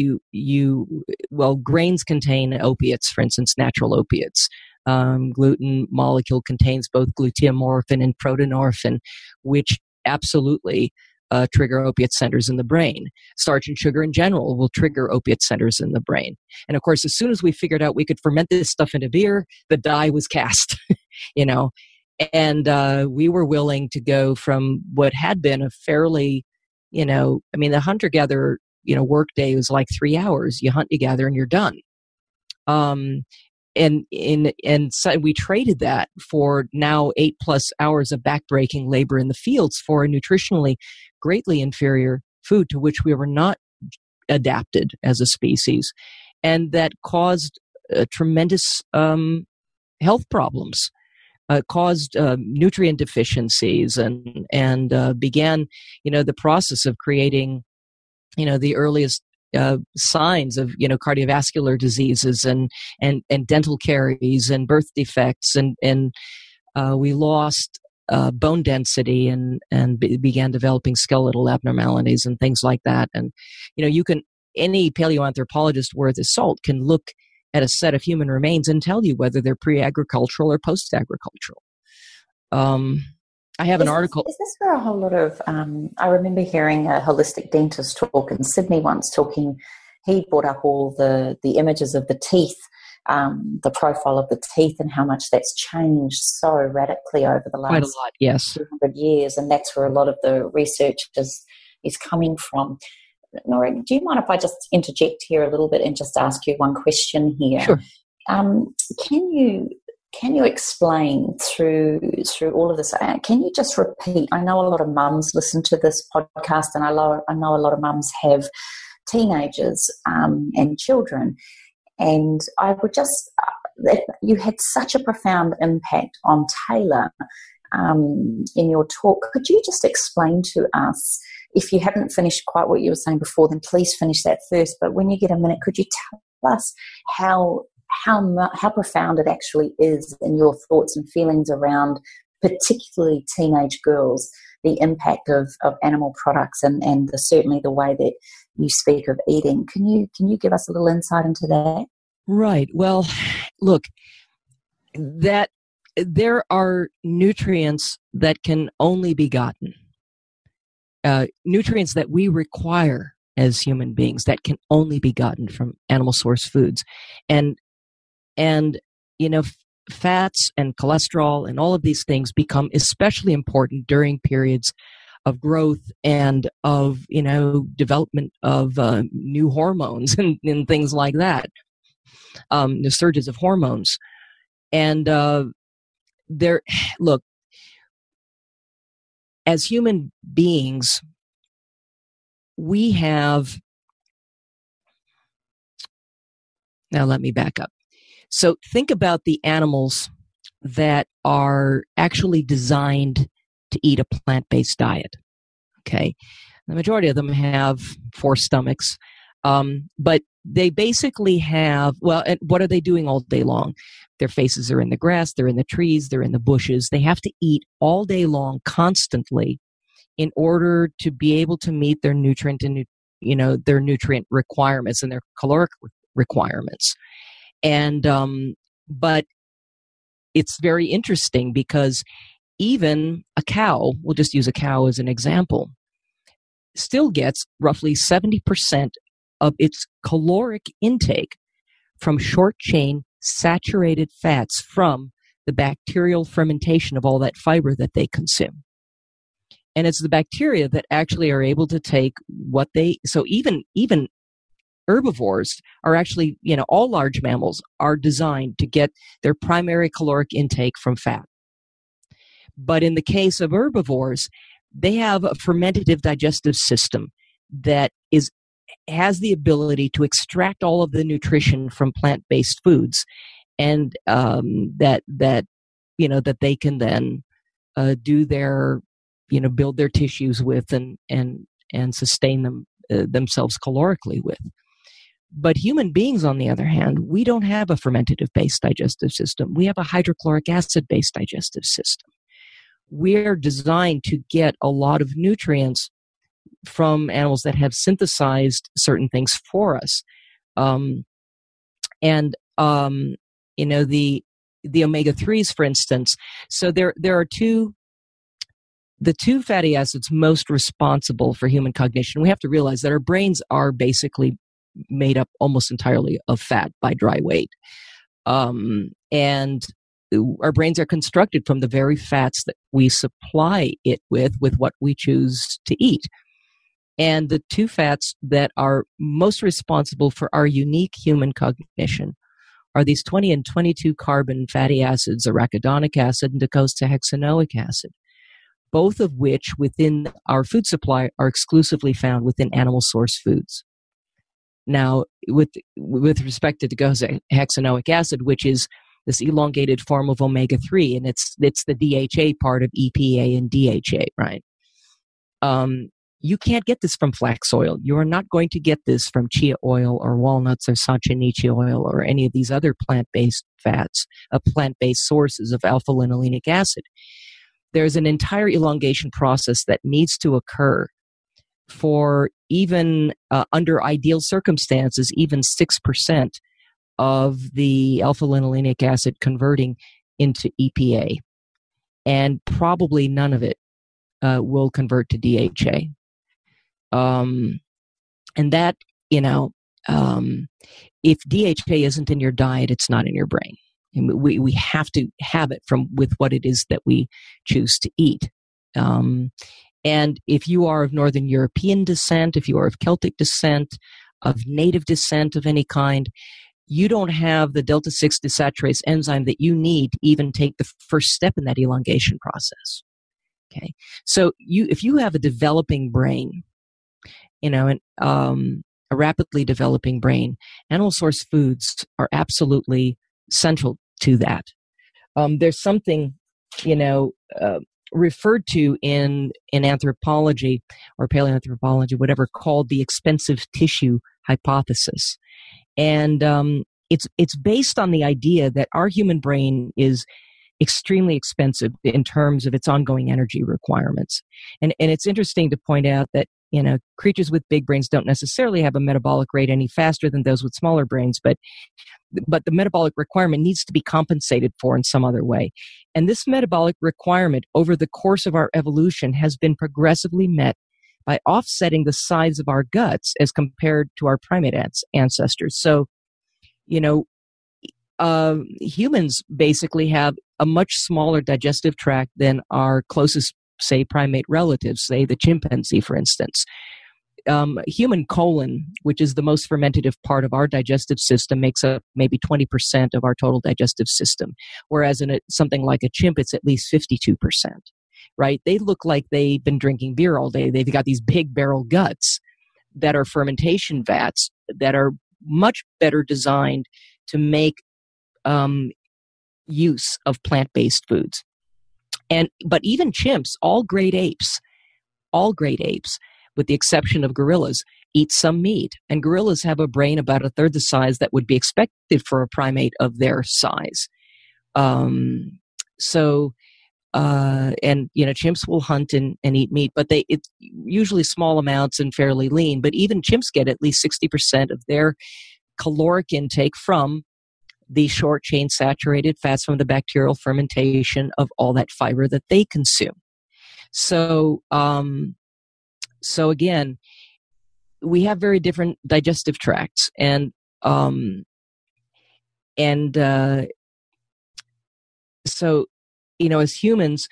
grains contain opiates, for instance, natural opiates. Gluten molecule contains both gluteomorphin and protonorphin, which absolutely trigger opiate centers in the brain. Starch and sugar in general will trigger opiate centers in the brain. And of course, as soon as we figured out we could ferment this stuff into beer, the die was cast, and we were willing to go from what had been a fairly, the hunter-gatherer, work day was like 3 hours. You hunt, you gather, and you're done. And so we traded that for now 8+ hours of backbreaking labor in the fields for a nutritionally greatly inferior food to which we were not adapted as a species, and that caused tremendous health problems. Caused nutrient deficiencies and began, the process of creating, the earliest signs of cardiovascular diseases and dental caries and birth defects, and we lost bone density and began developing skeletal abnormalities and things like that. And any paleoanthropologist worth his salt can look at a set of human remains and tell you whether they're pre-agricultural or post-agricultural. I have an article. Is this where a whole lot of, I remember hearing a holistic dentist talk in Sydney once talking, he brought up all the images of the teeth, the profile of the teeth and how much that's changed so radically over the last Quite a lot, yes. 200 years. And that's where a lot of the research is coming from. Nora, do you mind if I just interject here a little bit and just ask you one question here? Sure. Can you explain through all of this? Can you just repeat? I know a lot of mums listen to this podcast, and I know a lot of mums have teenagers and children. And I would just, you had such a profound impact on Taylor in your talk. Could you just explain to us, if you haven't finished quite what you were saying before, then please finish that first. But when you get a minute, could you tell us how profound it actually is in your thoughts and feelings around particularly teenage girls, the impact of animal products and certainly the way that you speak of eating. Can you give us a little insight into that? Right. Well, look, that there are nutrients that can only be gotten, nutrients that we require as human beings that can only be gotten from animal source foods. And fats and cholesterol and all of these things become especially important during periods of growth and of, development of new hormones and things like that, the surges of hormones. And look, as human beings, we have, now let me back up. So think about the animals that are actually designed to eat a plant-based diet, okay? The majority of them have 4 stomachs, but they basically have, and what are they doing all day long? Their faces are in the grass, they're in the trees, they're in the bushes. They have to eat all day long constantly in order to be able to meet their nutrient requirements and their caloric requirements. And but it's very interesting because even a cow, we'll just use a cow as an example, still gets roughly 70% of its caloric intake from short-chain saturated fats from the bacterial fermentation of all that fiber that they consume. And it's the bacteria that actually are able to take so even herbivores are actually, all large mammals are designed to get their primary caloric intake from fat. But in the case of herbivores, they have a fermentative digestive system that has the ability to extract all of the nutrition from plant-based foods, and that they can then do their, build their tissues with and sustain themselves calorically with. But human beings, on the other hand, we don't have a fermentative-based digestive system. We have a hydrochloric acid-based digestive system. We're designed to get a lot of nutrients from animals that have synthesized certain things for us. The omega-3s, for instance. So there are the two fatty acids most responsible for human cognition. We have to realize that our brains are basically made up almost entirely of fat by dry weight. And our brains are constructed from the very fats that we supply it with what we choose to eat. And the 2 fats that are most responsible for our unique human cognition are these 20 and 22 carbon fatty acids, arachidonic acid and docosahexaenoic acid, both of which within our food supply are exclusively found within animal source foods. Now, with respect to docosahexaenoic acid, which is this elongated form of omega-3, and it's the DHA part of EPA and DHA, right? You can't get this from flax oil. You are not going to get this from chia oil or walnuts or sachanichi oil or any of these other plant-based fats, plant-based sources of alpha-linolenic acid. There's an entire elongation process that needs to occur for even under ideal circumstances, even 6% of the alpha-linolenic acid converting into EPA. and probably none of it will convert to DHA. And that, if DHA isn't in your diet, it's not in your brain. And we have to have it with what it is that we choose to eat. And if you are of Northern European descent, if you are of Celtic descent, of native descent of any kind, you don't have the delta-6 desaturase enzyme that you need to even take the first step in that elongation process. Okay, so if you have a developing brain, a rapidly developing brain, animal source foods are absolutely central to that. There's something, referred to in anthropology or paleoanthropology, whatever, called the expensive tissue hypothesis. And it's based on the idea that our human brain is extremely expensive in terms of its ongoing energy requirements. And it's interesting to point out that, creatures with big brains don't necessarily have a metabolic rate any faster than those with smaller brains, but the metabolic requirement needs to be compensated for in some other way. And this metabolic requirement over the course of our evolution has been progressively met by offsetting the size of our guts as compared to our primate ancestors. So, humans basically have a much smaller digestive tract than our closest, say, primate relatives, say the chimpanzee, for instance. Human colon, which is the most fermentative part of our digestive system, makes up maybe 20% of our total digestive system, whereas in something like a chimp, it's at least 52%, right? They look like they've been drinking beer all day. They've got these big barrel guts that are fermentation vats that are much better designed to make use of plant-based foods. But even chimps, all great apes, with the exception of gorillas, eat some meat. And gorillas have a brain about a third the size that would be expected for a primate of their size. Chimps will hunt and eat meat, but it's usually small amounts and fairly lean. But even chimps get at least 60% of their caloric intake from the short chain saturated fats from the bacterial fermentation of all that fiber that they consume. So again, we have very different digestive tracts, as humans,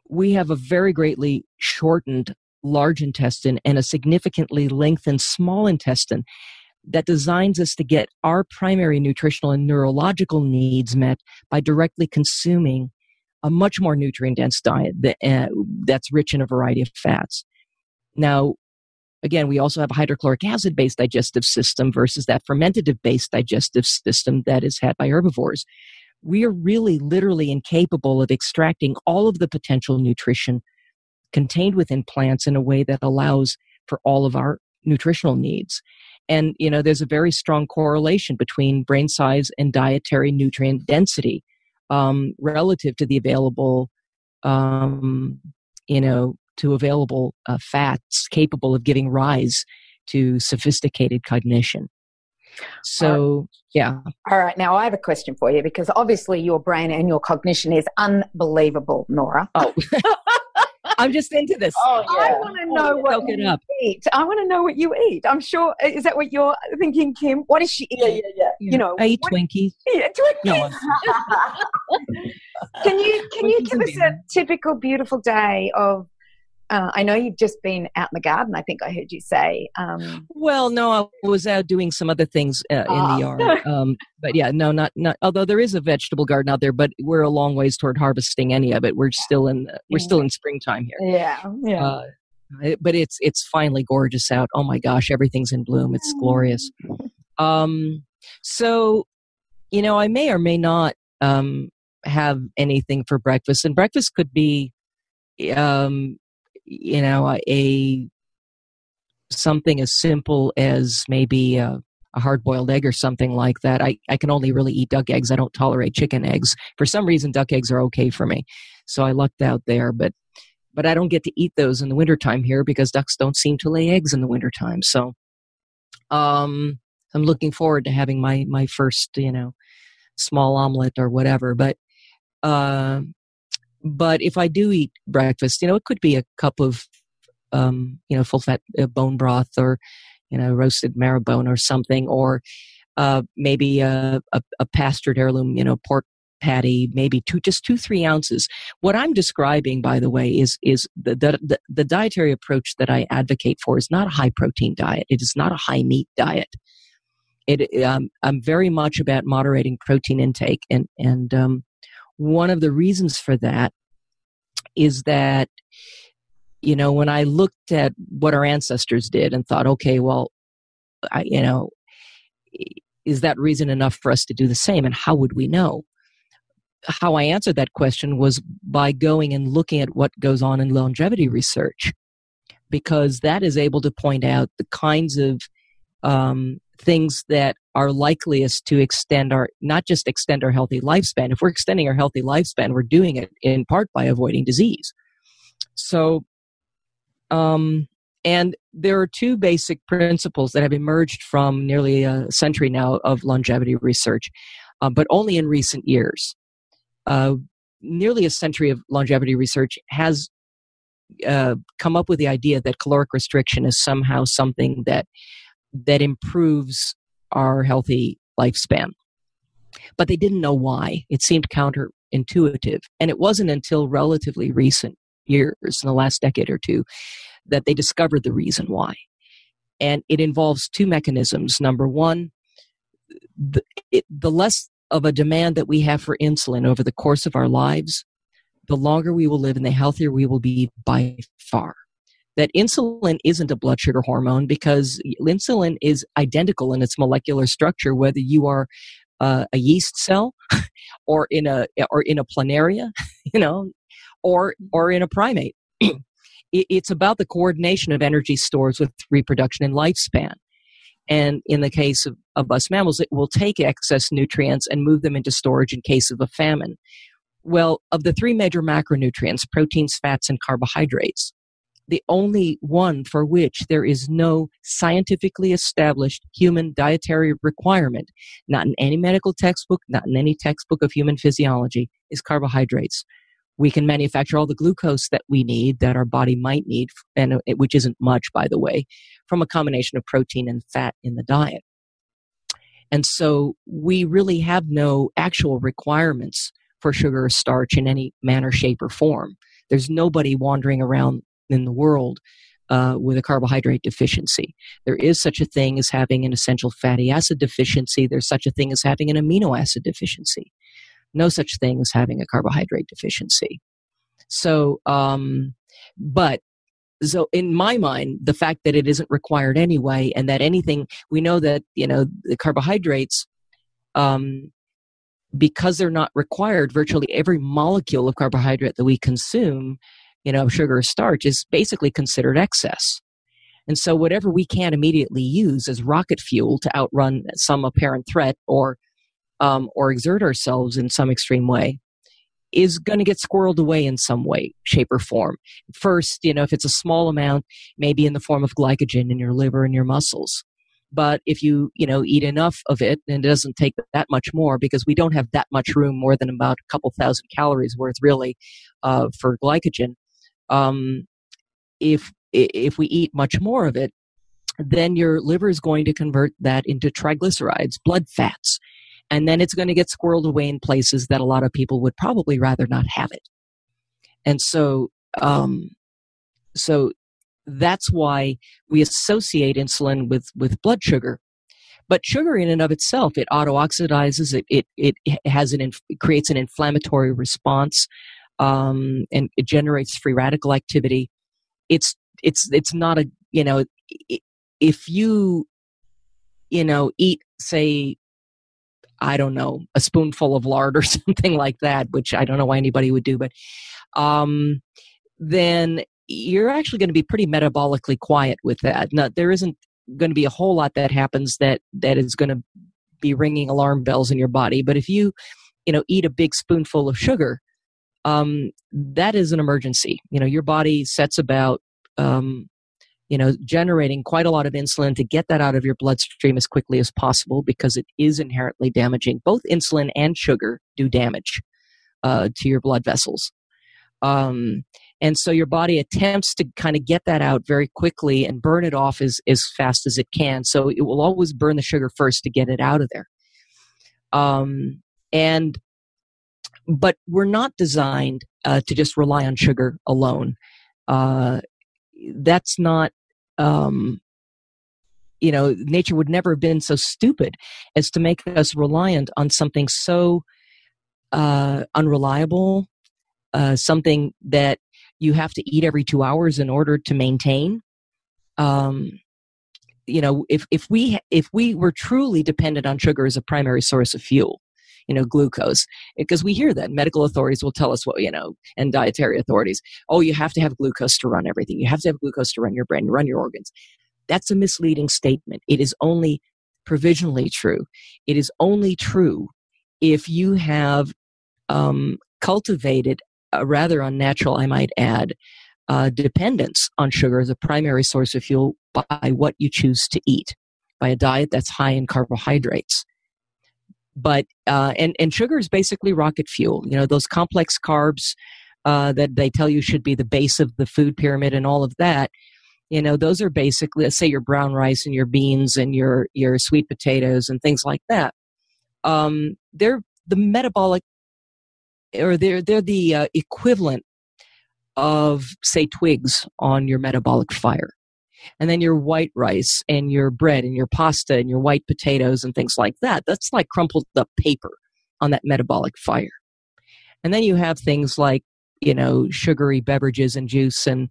we have a very greatly shortened large intestine and a significantly lengthened small intestine that designs us to get our primary nutritional and neurological needs met by directly consuming a much more nutrient-dense diet that's rich in a variety of fats. Now, again, we also have a hydrochloric acid-based digestive system versus that fermentative-based digestive system that is had by herbivores. We are really literally incapable of extracting all of the potential nutrition contained within plants in a way that allows for all of our nutritional needs. And, there's a very strong correlation between brain size and dietary nutrient density relative to the available, available fats capable of giving rise to sophisticated cognition. So, yeah. All right. Now, I have a question for you, because obviously your brain and your cognition is unbelievable, Nora. Oh, I'm just into this. Oh, yeah. I want to know what you eat. I want to know what you eat. I'm sure. Is that what you're thinking, Kim? What does she eat? Yeah. I eat Twinkies. Yeah, Twinkies. No, can you give us a typical beautiful day of? I know you've just been out in the garden, I think I heard you say. Well, no, I was out doing some other things in the yard. But yeah, no, not, although there is a vegetable garden out there, but we're a long ways toward harvesting any of it. We're still in springtime here. Yeah. But it's finally gorgeous out. Oh my gosh, everything's in bloom. It's glorious. So, I may or may not have anything for breakfast, and breakfast could be something as simple as maybe a hard-boiled egg or something like that. I can only really eat duck eggs. I don't tolerate chicken eggs. For some reason, duck eggs are okay for me. So I lucked out there. But I don't get to eat those in the wintertime here because ducks don't seem to lay eggs in the wintertime. So I'm looking forward to having my first, small omelet or whatever. But But if I do eat breakfast, it could be a cup of, full fat bone broth, or, roasted marrow bone or something, or maybe a pastured heirloom, pork patty, maybe 2-3 ounces. What I'm describing, by the way, is the dietary approach that I advocate for is not a high protein diet. It is not a high meat diet. I'm very much about moderating protein intake, and one of the reasons for that is that, when I looked at what our ancestors did and thought, okay, well, is that reason enough for us to do the same? And how would we know? How I answered that question was by going and looking at what goes on in longevity research, because that is able to point out the kinds of things that are likeliest to not just extend our healthy lifespan. If we're extending our healthy lifespan, we're doing it in part by avoiding disease. So, and there are 2 basic principles that have emerged from nearly a century now of longevity research, but only in recent years. Nearly a century of longevity research has come up with the idea that caloric restriction is somehow something that improves our healthy lifespan. But they didn't know why. It seemed counterintuitive. And it wasn't until relatively recent years, in the last decade or 2, that they discovered the reason why. And it involves 2 mechanisms. Number one, the less of a demand that we have for insulin over the course of our lives, the longer we will live and the healthier we will be by far. That insulin isn't a blood sugar hormone, because insulin is identical in its molecular structure, whether you are a yeast cell or in a planaria, or in a primate. It's about the coordination of energy stores with reproduction and lifespan. And in the case of us mammals, it will take excess nutrients and move them into storage in case of a famine. Well, of the 3 major macronutrients, proteins, fats, and carbohydrates, the only one for which there is no scientifically established human dietary requirement, not in any medical textbook, not in any textbook of human physiology, is carbohydrates. We can manufacture all the glucose that we need, that our body might need, and which isn't much, by the way, from a combination of protein and fat in the diet. And so we really have no actual requirements for sugar or starch in any manner, shape, or form. There's nobody wandering around in the world with a carbohydrate deficiency. There is such a thing as having an essential fatty acid deficiency. There's such a thing as having an amino acid deficiency. No such thing as having a carbohydrate deficiency. So, so in my mind, the fact that it isn't required anyway, and that anything, we know that, the carbohydrates, because they're not required, virtually every molecule of carbohydrate that we consume, sugar or starch, is basically considered excess. And so whatever we can't immediately use as rocket fuel to outrun some apparent threat or exert ourselves in some extreme way is going to get squirreled away in some way, shape, or form. First, if it's a small amount, maybe in the form of glycogen in your liver and your muscles. But if you, eat enough of it, and it doesn't take that much more, because we don't have that much room, more than about a couple thousand calories worth really for glycogen. If we eat much more of it, then your liver is going to convert that into triglycerides, blood fats. And then it's going to get squirreled away in places that a lot of people would probably rather not have it. And so, so that's why we associate insulin with blood sugar. But sugar in and of itself, it auto-oxidizes, it creates an inflammatory response, and it generates free radical activity. It's not a, if you, eat, say, I don't know, a spoonful of lard or something like that, which I don't know why anybody would do, but then you're actually going to be pretty metabolically quiet with that. Now, there isn't going to be a whole lot that happens that is going to be ringing alarm bells in your body. But if you, eat a big spoonful of sugar, that is an emergency. Your body sets about, generating quite a lot of insulin to get that out of your bloodstream as quickly as possible, because it is inherently damaging. Both insulin and sugar do damage to your blood vessels. And so your body attempts to kind of get that out very quickly and burn it off as fast as it can. So it will always burn the sugar first to get it out of there. But we're not designed to just rely on sugar alone. That's not, nature would never have been so stupid as to make us reliant on something so unreliable, something that you have to eat every 2 hours in order to maintain. If we were truly dependent on sugar as a primary source of fuel, glucose, because we hear that medical authorities will tell us and dietary authorities, oh, you have to have glucose to run everything. You have to have glucose to run your brain, to run your organs. That's a misleading statement. It is only provisionally true. It is only true if you have cultivated a rather unnatural, I might add, dependence on sugar as a primary source of fuel by what you choose to eat, by a diet that's high in carbohydrates. But and sugar is basically rocket fuel. Those complex carbs that they tell you should be the base of the food pyramid and all of that. Those are basically, let's say, your brown rice and your beans and your sweet potatoes and things like that. They're the metabolic, or they're the equivalent of, say, twigs on your metabolic fire. And then your white rice and your bread and your pasta and your white potatoes and things like that. That's like crumpled up paper on that metabolic fire. And then you have things like, sugary beverages and juice and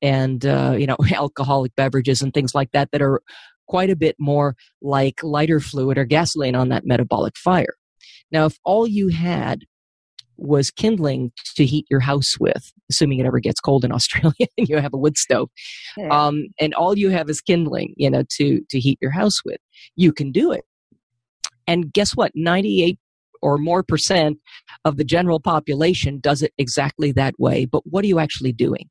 alcoholic beverages and things like that are quite a bit more like lighter fluid or gasoline on that metabolic fire. Now, if all you had was kindling to heat your house with, assuming it ever gets cold in Australia and you have a wood stove, and all you have is kindling, to heat your house with, you can do it. And guess what? 98 or more % of the general population does it exactly that way. But what are you actually doing?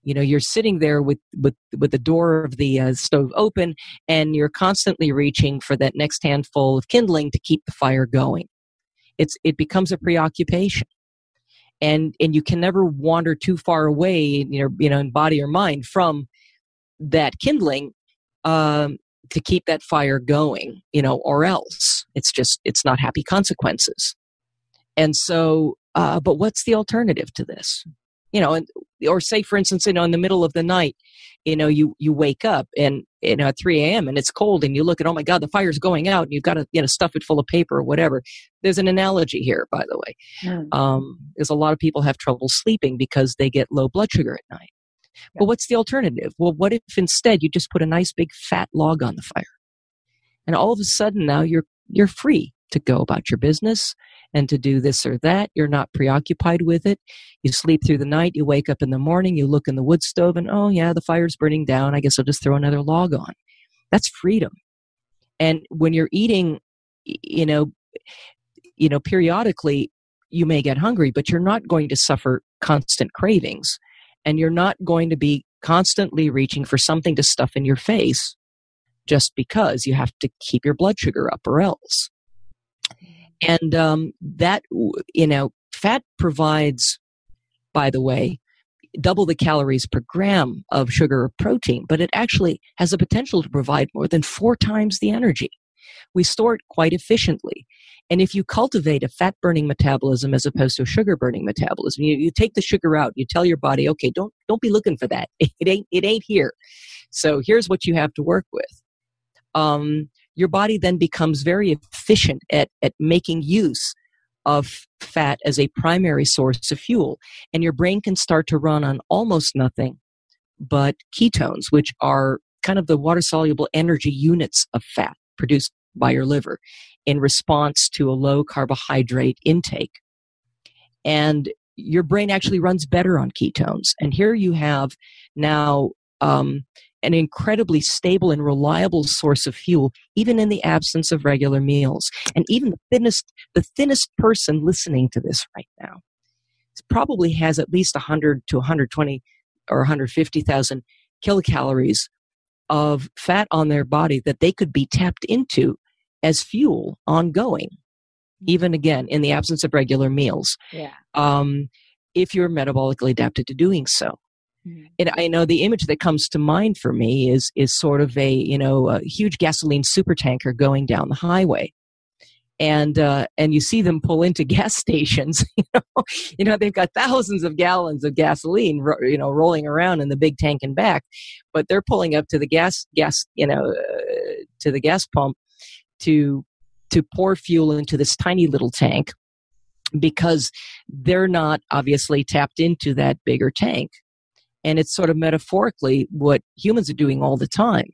You're sitting there with the door of the stove open, and you're constantly reaching for that next handful of kindling to keep the fire going. It becomes a preoccupation, and you can never wander too far away, in body or mind from that kindling to keep that fire going, or else it's not happy consequences. And so, but what's the alternative to this? Or say, for instance, in the middle of the night, you wake up and, at 3 a.m. and it's cold and you look at, oh my God, the fire's going out and you've got to, stuff it full of paper or whatever. There's an analogy here, by the way. Because a lot of people have trouble sleeping because they get low blood sugar at night. Yeah. But what's the alternative? Well, what if instead you just put a nice big fat log on the fire? And all of a sudden now you're free to go about your business and to do this or that. You're not preoccupied with it. You sleep through the night. You wake up in the morning. You look in the wood stove and, oh yeah, the fire's burning down. I guess I'll just throw another log on. That's freedom. And when you're eating, periodically, you may get hungry, but you're not going to suffer constant cravings. And you're not going to be constantly reaching for something to stuff in your face just because you have to keep your blood sugar up or else. And that, fat provides, by the way, double the calories per gram of sugar or protein, but it actually has the potential to provide more than 4 times the energy. We store it quite efficiently. And if you cultivate a fat-burning metabolism as opposed to a sugar-burning metabolism, you take the sugar out, you tell your body, okay, don't be looking for that. It ain't here. So here's what you have to work with. Your body then becomes very efficient at making use of fat as a primary source of fuel. And your brain can start to run on almost nothing but ketones, which are kind of the water-soluble energy units of fat produced by your liver in response to a low carbohydrate intake. And your brain actually runs better on ketones. And here you have now an incredibly stable and reliable source of fuel, even in the absence of regular meals. And even the thinnest person listening to this right now probably has at least 100 to 120 or 150,000 kilocalories of fat on their body that they could be tapped into as fuel ongoing. even again, in the absence of regular meals. Yeah. If you're metabolically adapted to doing so. And I know the image that comes to mind for me is sort of a huge gasoline supertanker going down the highway. And you see them pull into gas stations, they've got thousands of gallons of gasoline, rolling around in the big tank and back, but they're pulling up to the gas, to the gas pump to pour fuel into this tiny little tank, because they're not obviously tapped into that bigger tank. And it's sort of metaphorically what humans are doing all the time.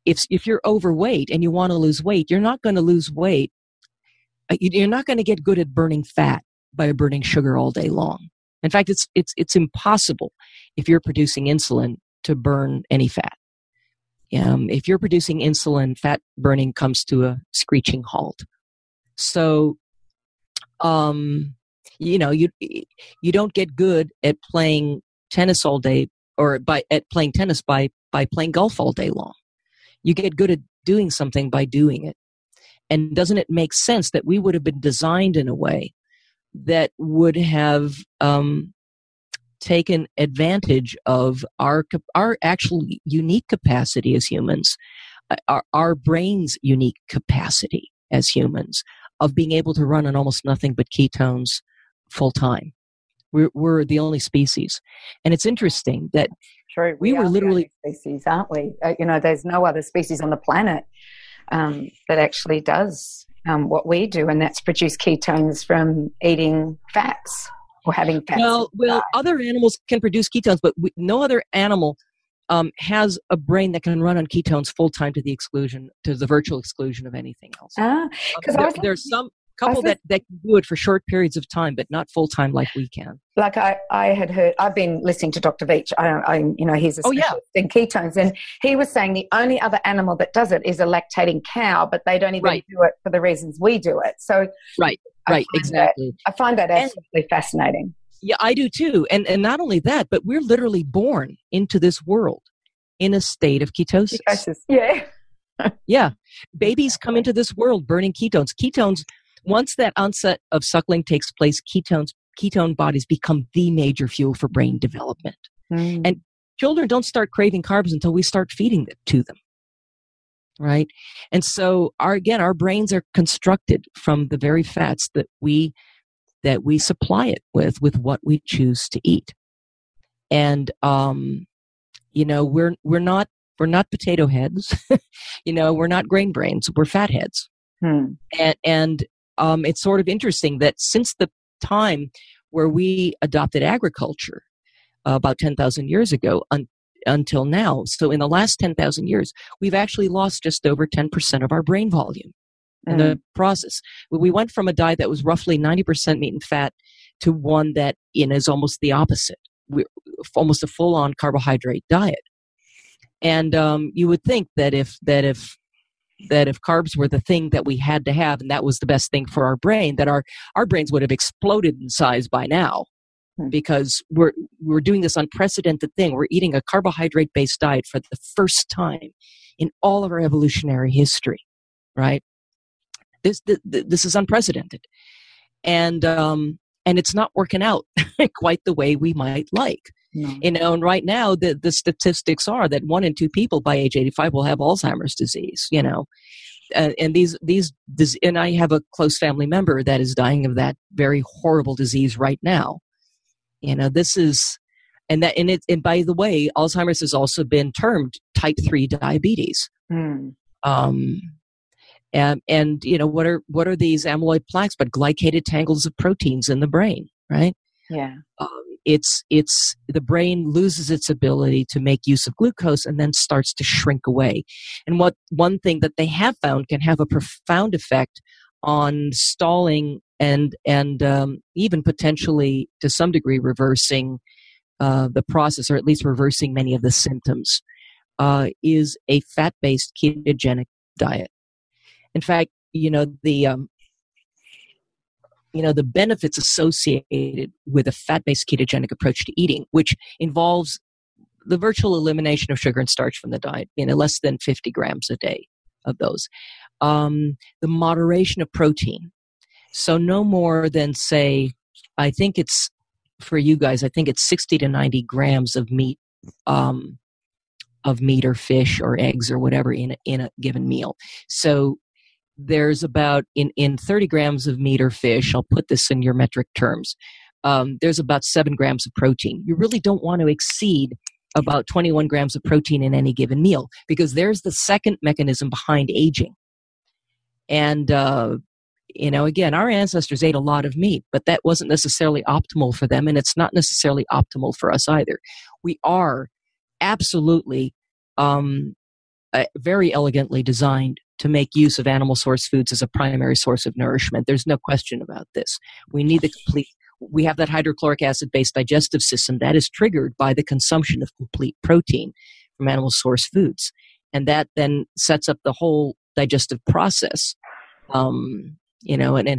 If you're overweight and you want to lose weight, you're not going to lose weight. You're not going to get good at burning fat by burning sugar all day long. In fact, it's impossible if you're producing insulin to burn any fat. If you're producing insulin, fat burning comes to a screeching halt. So, you don't get good at playing tennis all day, or at playing tennis by playing golf all day long. You get good at doing something by doing it. And doesn't it make sense that we would have been designed in a way that would have taken advantage of our actual unique capacity as humans, our brain's unique capacity as humans of being able to run on almost nothing but ketones full time. We're the only species. And it's interesting that True. We were literally species, aren't we? There's no other species on the planet that actually does what we do, and that's produce ketones from eating fats or having fats. Well, other animals can produce ketones, but no other animal has a brain that can run on ketones full time to the virtual exclusion of anything else. Because there's some couple that can do it for short periods of time, but not full time like we can. Like I had heard, I've been listening to Dr. Veach. He's a specialist in ketones, and he was saying the only other animal that does it is a lactating cow, but they don't even do it for the reasons we do it. So right, exactly. I find that absolutely fascinating. Yeah, I do too. And not only that, but we're literally born into this world in a state of ketosis. Yeah. Yeah. Babies come into this world burning ketones. Ketones, once that onset of suckling takes place, ketone bodies become the major fuel for brain development. And children don't start craving carbs until we start feeding it to them. Right? And so our brains are constructed from the very fats that we supply it with what we choose to eat. And we're not potato heads. We're not grain brains. We're fat heads. And it's sort of interesting that since the time where we adopted agriculture about 10,000 years ago until now, so in the last 10,000 years, we've actually lost just over 10% of our brain volume in the process. We went from a diet that was roughly 90% meat and fat to one that is almost the opposite. We're almost a full-on carbohydrate diet. And you would think that if carbs were the thing that we had to have, and that was the best thing for our brain, that our brains would have exploded in size by now, because we're doing this unprecedented thing. We're eating a carbohydrate-based diet for the first time in all of our evolutionary history, right? This is unprecedented, and it's not working out quite the way we might like. And right now the statistics are that 1 in 2 people by age 85 will have Alzheimer's disease. And and I have a close family member that is dying of that very horrible disease right now. This is, and by the way, Alzheimer's has also been termed type 3 diabetes. And what are these amyloid plaques but glycated tangles of proteins in the brain, right? Yeah. It's the brain loses its ability to make use of glucose and then starts to shrink away. And one thing that they have found can have a profound effect on stalling and even potentially to some degree reversing the process, or at least reversing many of the symptoms, is a fat-based ketogenic diet. In fact, the benefits associated with a fat-based ketogenic approach to eating, which involves the virtual elimination of sugar and starch from the diet, less than 50 grams a day of those. The moderation of protein, So no more than, say, I think it's, for you guys, I think it's 60 to 90 grams of meat or fish or eggs or whatever in a given meal. So there's about, in 30 grams of meat or fish, I'll put this in your metric terms, there's about 7 grams of protein. You really don't want to exceed about 21 grams of protein in any given meal, because there's the second mechanism behind aging. And, again, our ancestors ate a lot of meat, but that wasn't necessarily optimal for them, and it's not necessarily optimal for us either. We are absolutely very elegantly designed to make use of animal source foods as a primary source of nourishment. There's no question about this. We have that hydrochloric acid-based digestive system that is triggered by the consumption of complete protein from animal source foods. And that then sets up the whole digestive process, and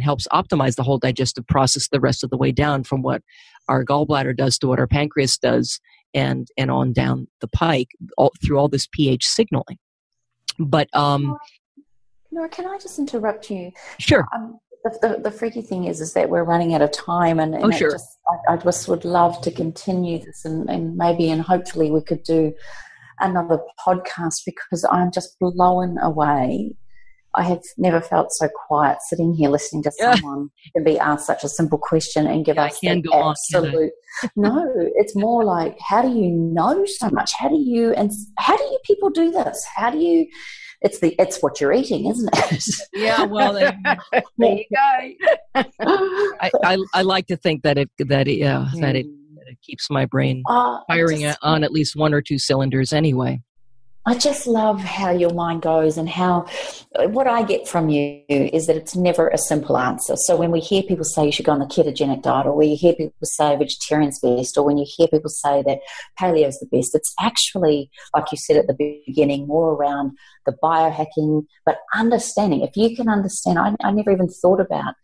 helps optimize the whole digestive process the rest of the way down, from what our gallbladder does to what our pancreas does, and on down the pike, through all this pH signaling. But Nora, can I just interrupt you? Sure. The freaky thing is that we're running out of time, and sure. I just would love to continue this, and hopefully we could do another podcast, because I'm just blown away. I have never felt so quiet sitting here listening to someone can be asked such a simple question and give us the absolute. No, it's more like, how do you know so much? How do you people do this? How do you? It's what you're eating, isn't it? Yeah, well, there you go. I like to think that it keeps my brain firing on at least one or two cylinders anyway. I just love how your mind goes, and how what I get from you is that it's never a simple answer. So when we hear people say you should go on the ketogenic diet, or when you hear people say vegetarian's best, or when you hear people say that paleo is the best, it's actually, like you said at the beginning, more around the biohacking, but understanding. If you can understand, I never even thought about,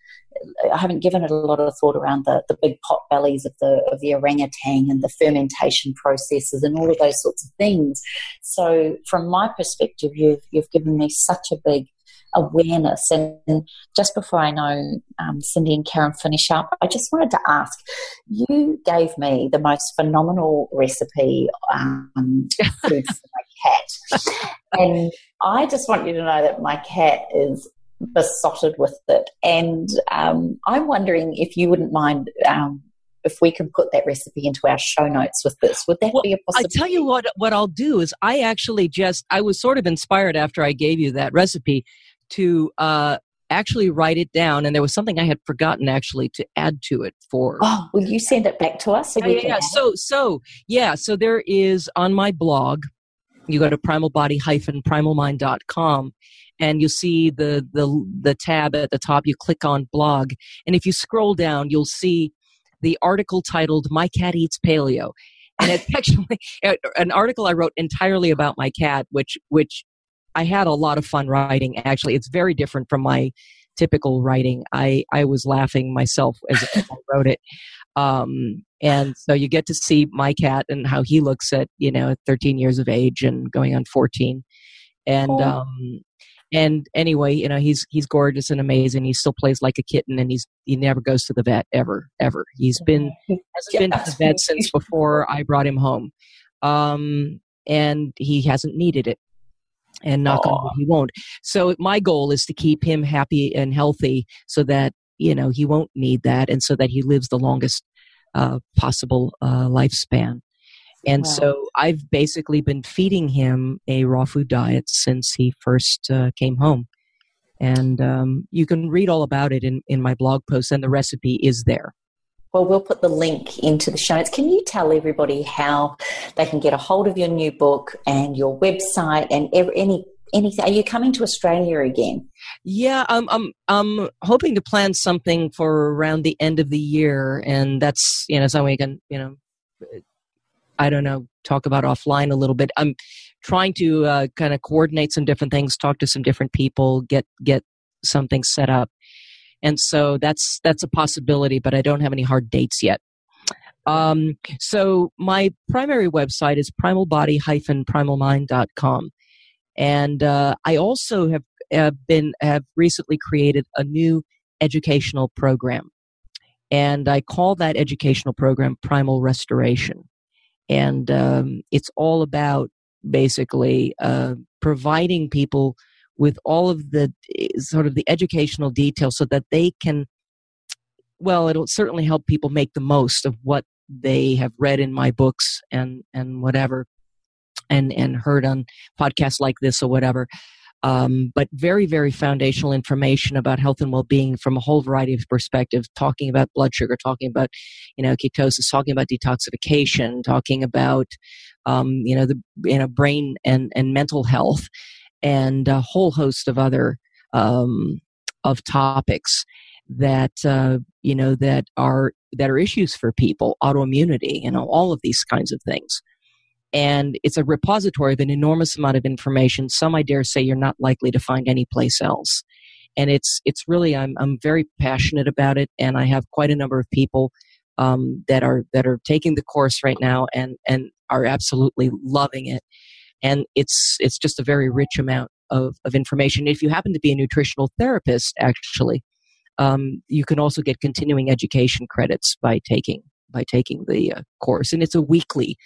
I haven't given it a lot of thought around the big pot bellies of the orangutan and the fermentation processes and all of those sorts of things. So from my perspective, you've given me such a big awareness. And just before I know Cyndi and Carren finish up, I just wanted to ask, you gave me the most phenomenal recipe food for my cat. And I just want you to know that my cat is besotted with it, and I'm wondering if you wouldn't mind if we can put that recipe into our show notes with this. Would that be a possibility? I tell you what I'll do is, I was sort of inspired after I gave you that recipe to actually write it down, and there was something I had forgotten actually to add to it for. Oh, will you send it back to us? So there is, on my blog, you go to primalbody-primalmind.com, and you see the tab at the top. You click on blog, and if you scroll down, you'll see the article titled "My Cat Eats Paleo," and it's actually an article I wrote entirely about my cat, which I had a lot of fun writing. Actually, it's very different from my typical writing. I was laughing myself as I wrote it. And so you get to see my cat and how he looks at 13 years of age and going on 14. And anyway, he's gorgeous and amazing. He still plays like a kitten, and he never goes to the vet ever. Hasn't been to the vet since before I brought him home. And he hasn't needed it, and knock on wood, he won't. So my goal is to keep him happy and healthy, so that he won't need that, and so that he lives the longest possible lifespan. And so I've basically been feeding him a raw food diet since he first came home. And you can read all about it in my blog post, and the recipe is there. Well, we'll put the link into the show notes. Can you tell everybody how they can get a hold of your new book and your website and anything? Are you coming to Australia again? Yeah, I'm hoping to plan something for around the end of the year, and that's something we can I don't know, talk about offline a little bit. I'm trying to kind of coordinate some different things, talk to some different people, get something set up. And so that's a possibility, but I don't have any hard dates yet. So my primary website is primalbody-primalmind.com. And I also have recently created a new educational program. And I call that educational program Primal Restoration. And it's all about basically providing people with all of the sort of the educational details so that they can, well, it'll certainly help people make the most of what they have read in my books and whatever, and heard on podcasts like this or whatever. But very, very foundational information about health and well-being from a whole variety of perspectives, talking about blood sugar, talking about, ketosis, talking about detoxification, talking about, brain and mental health, and a whole host of other, of topics that, that are issues for people, autoimmunity, all of these kinds of things. And it's a repository of an enormous amount of information. Some, I dare say, you're not likely to find anyplace else. And it's really, I'm very passionate about it, and I have quite a number of people that are taking the course right now and are absolutely loving it. And it's just a very rich amount of information. If you happen to be a nutritional therapist, actually, you can also get continuing education credits by taking the course, and it's a weekly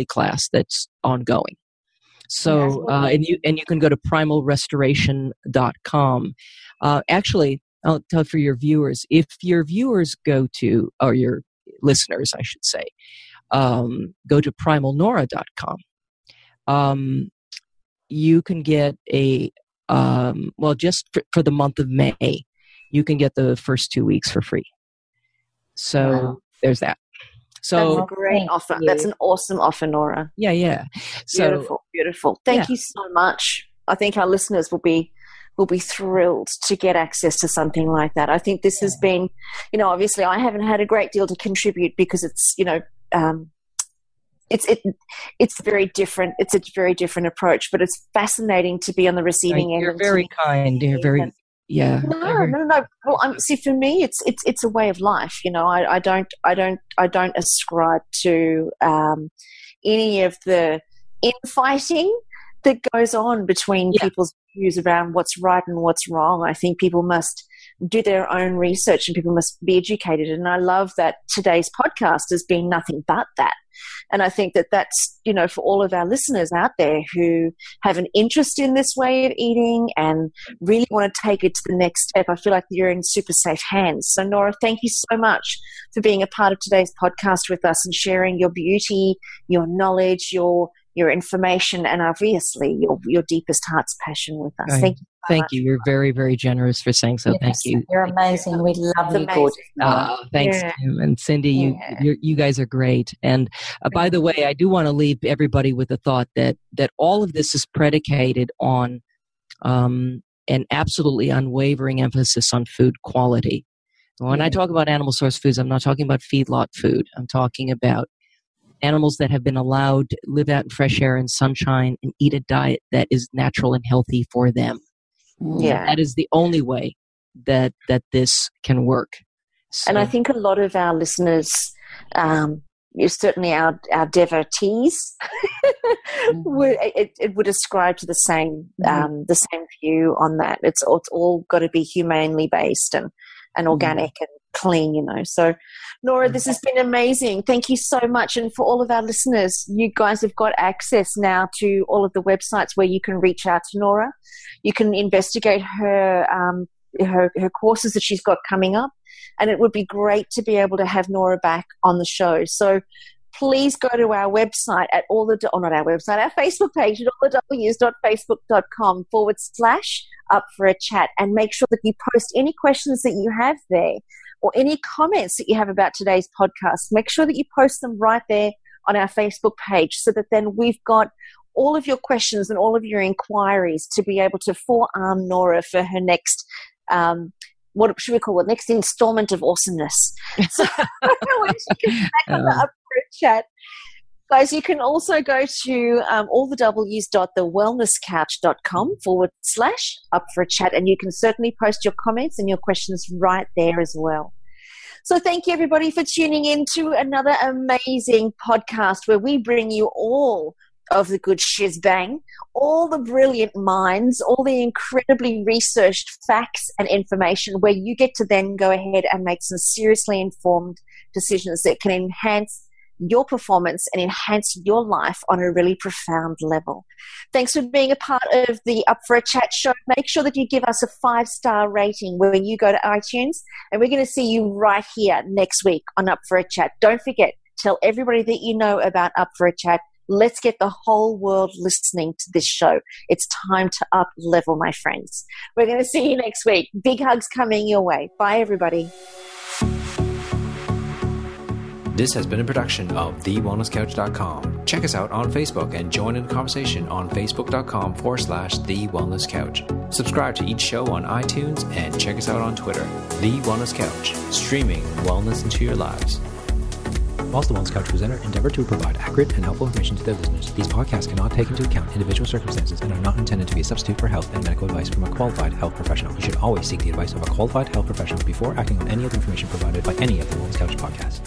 class that's ongoing. So, and you can go to primalrestoration.com. Actually, I'll tell for your viewers, if your viewers or your listeners, I should say, go to primalnora.com. You can get just for the month of May, you can get the first 2 weeks for free. So there's that. So that's a great offer. That's an awesome offer, Nora. Yeah. So beautiful. Thank you so much. I think our listeners will be thrilled to get access to something like that. I think this has been, obviously I haven't had a great deal to contribute because it's, it's very different. It's a very different approach, but it's fascinating to be on the receiving end. You're very kind. You're very. Yeah. No. Well, see, for me, it's a way of life. I don't ascribe to any of the infighting that goes on between people's views around what's right and what's wrong. I think people must do their own research and people must be educated. And I love that today's podcast has been nothing but that. And I think that that's, for all of our listeners out there who have an interest in this way of eating and really want to take it to the next step, I feel like you're in super safe hands. So, Nora, thank you so much for being a part of today's podcast with us and sharing your beauty, your knowledge, your information, and obviously your deepest heart's passion with us. Thank you. Thank you. You're very, very generous for saying so. Yes, thank you. You're amazing. We love you, gorgeous. Thanks, Kim and Cyndi. You guys are great. And by the way, I do want to leave everybody with the thought that all of this is predicated on an absolutely unwavering emphasis on food quality. When I talk about animal source foods, I'm not talking about feedlot food. I'm talking about animals that have been allowed to live out in fresh air and sunshine and eat a diet that is natural and healthy for them. Yeah. That is the only way that this can work. So. And I think a lot of our listeners, certainly our devotees, it would ascribe to the same view on that. It's all got to be humanely based and organic and clean, So, Nora, this has been amazing. Thank you so much. And for all of our listeners, you guys have got access now to all of the websites where you can reach out to Nora. You can investigate her courses that she's got coming up. And it would be great to be able to have Nora back on the show. So please go to our website at our Facebook page at allthews.facebook.com/up for a chat, and make sure that you post any questions that you have there or any comments that you have about today's podcast. Make sure that you post them right there on our Facebook page so that then we've got all of your questions and all of your inquiries to be able to forearm Nora for her next what should we call it? Next installment of awesomeness. So when she comes back on the Up for a Chat. Guys, you can also go to allthews.thewellnesscouch.com/up for a chat, and you can certainly post your comments and your questions right there as well. So thank you, everybody, for tuning in to another amazing podcast where we bring you all of the good shiz bang, all the brilliant minds, all the incredibly researched facts and information where you get to then go ahead and make some seriously informed decisions that can enhance your performance and enhance your life on a really profound level. Thanks for being a part of the Up for a Chat show. Make sure that you give us a 5-star rating when you go to iTunes, and we're going to see you right here next week on Up for a Chat. Don't forget, tell everybody that you know about Up for a Chat. Let's get the whole world listening to this show. It's time to up level, my friends. We're going to see you next week. Big hugs coming your way. Bye, everybody. This has been a production of TheWellnessCouch.com. Check us out on Facebook and join in the conversation on Facebook.com/TheWellnessCouch. Subscribe to each show on iTunes and check us out on Twitter. The Wellness Couch, streaming wellness into your lives. Whilst the Wellness Couch presenter endeavor to provide accurate and helpful information to their listeners, these podcasts cannot take into account individual circumstances and are not intended to be a substitute for health and medical advice from a qualified health professional. You should always seek the advice of a qualified health professional before acting on any of the information provided by any of the Wellness Couch podcasts.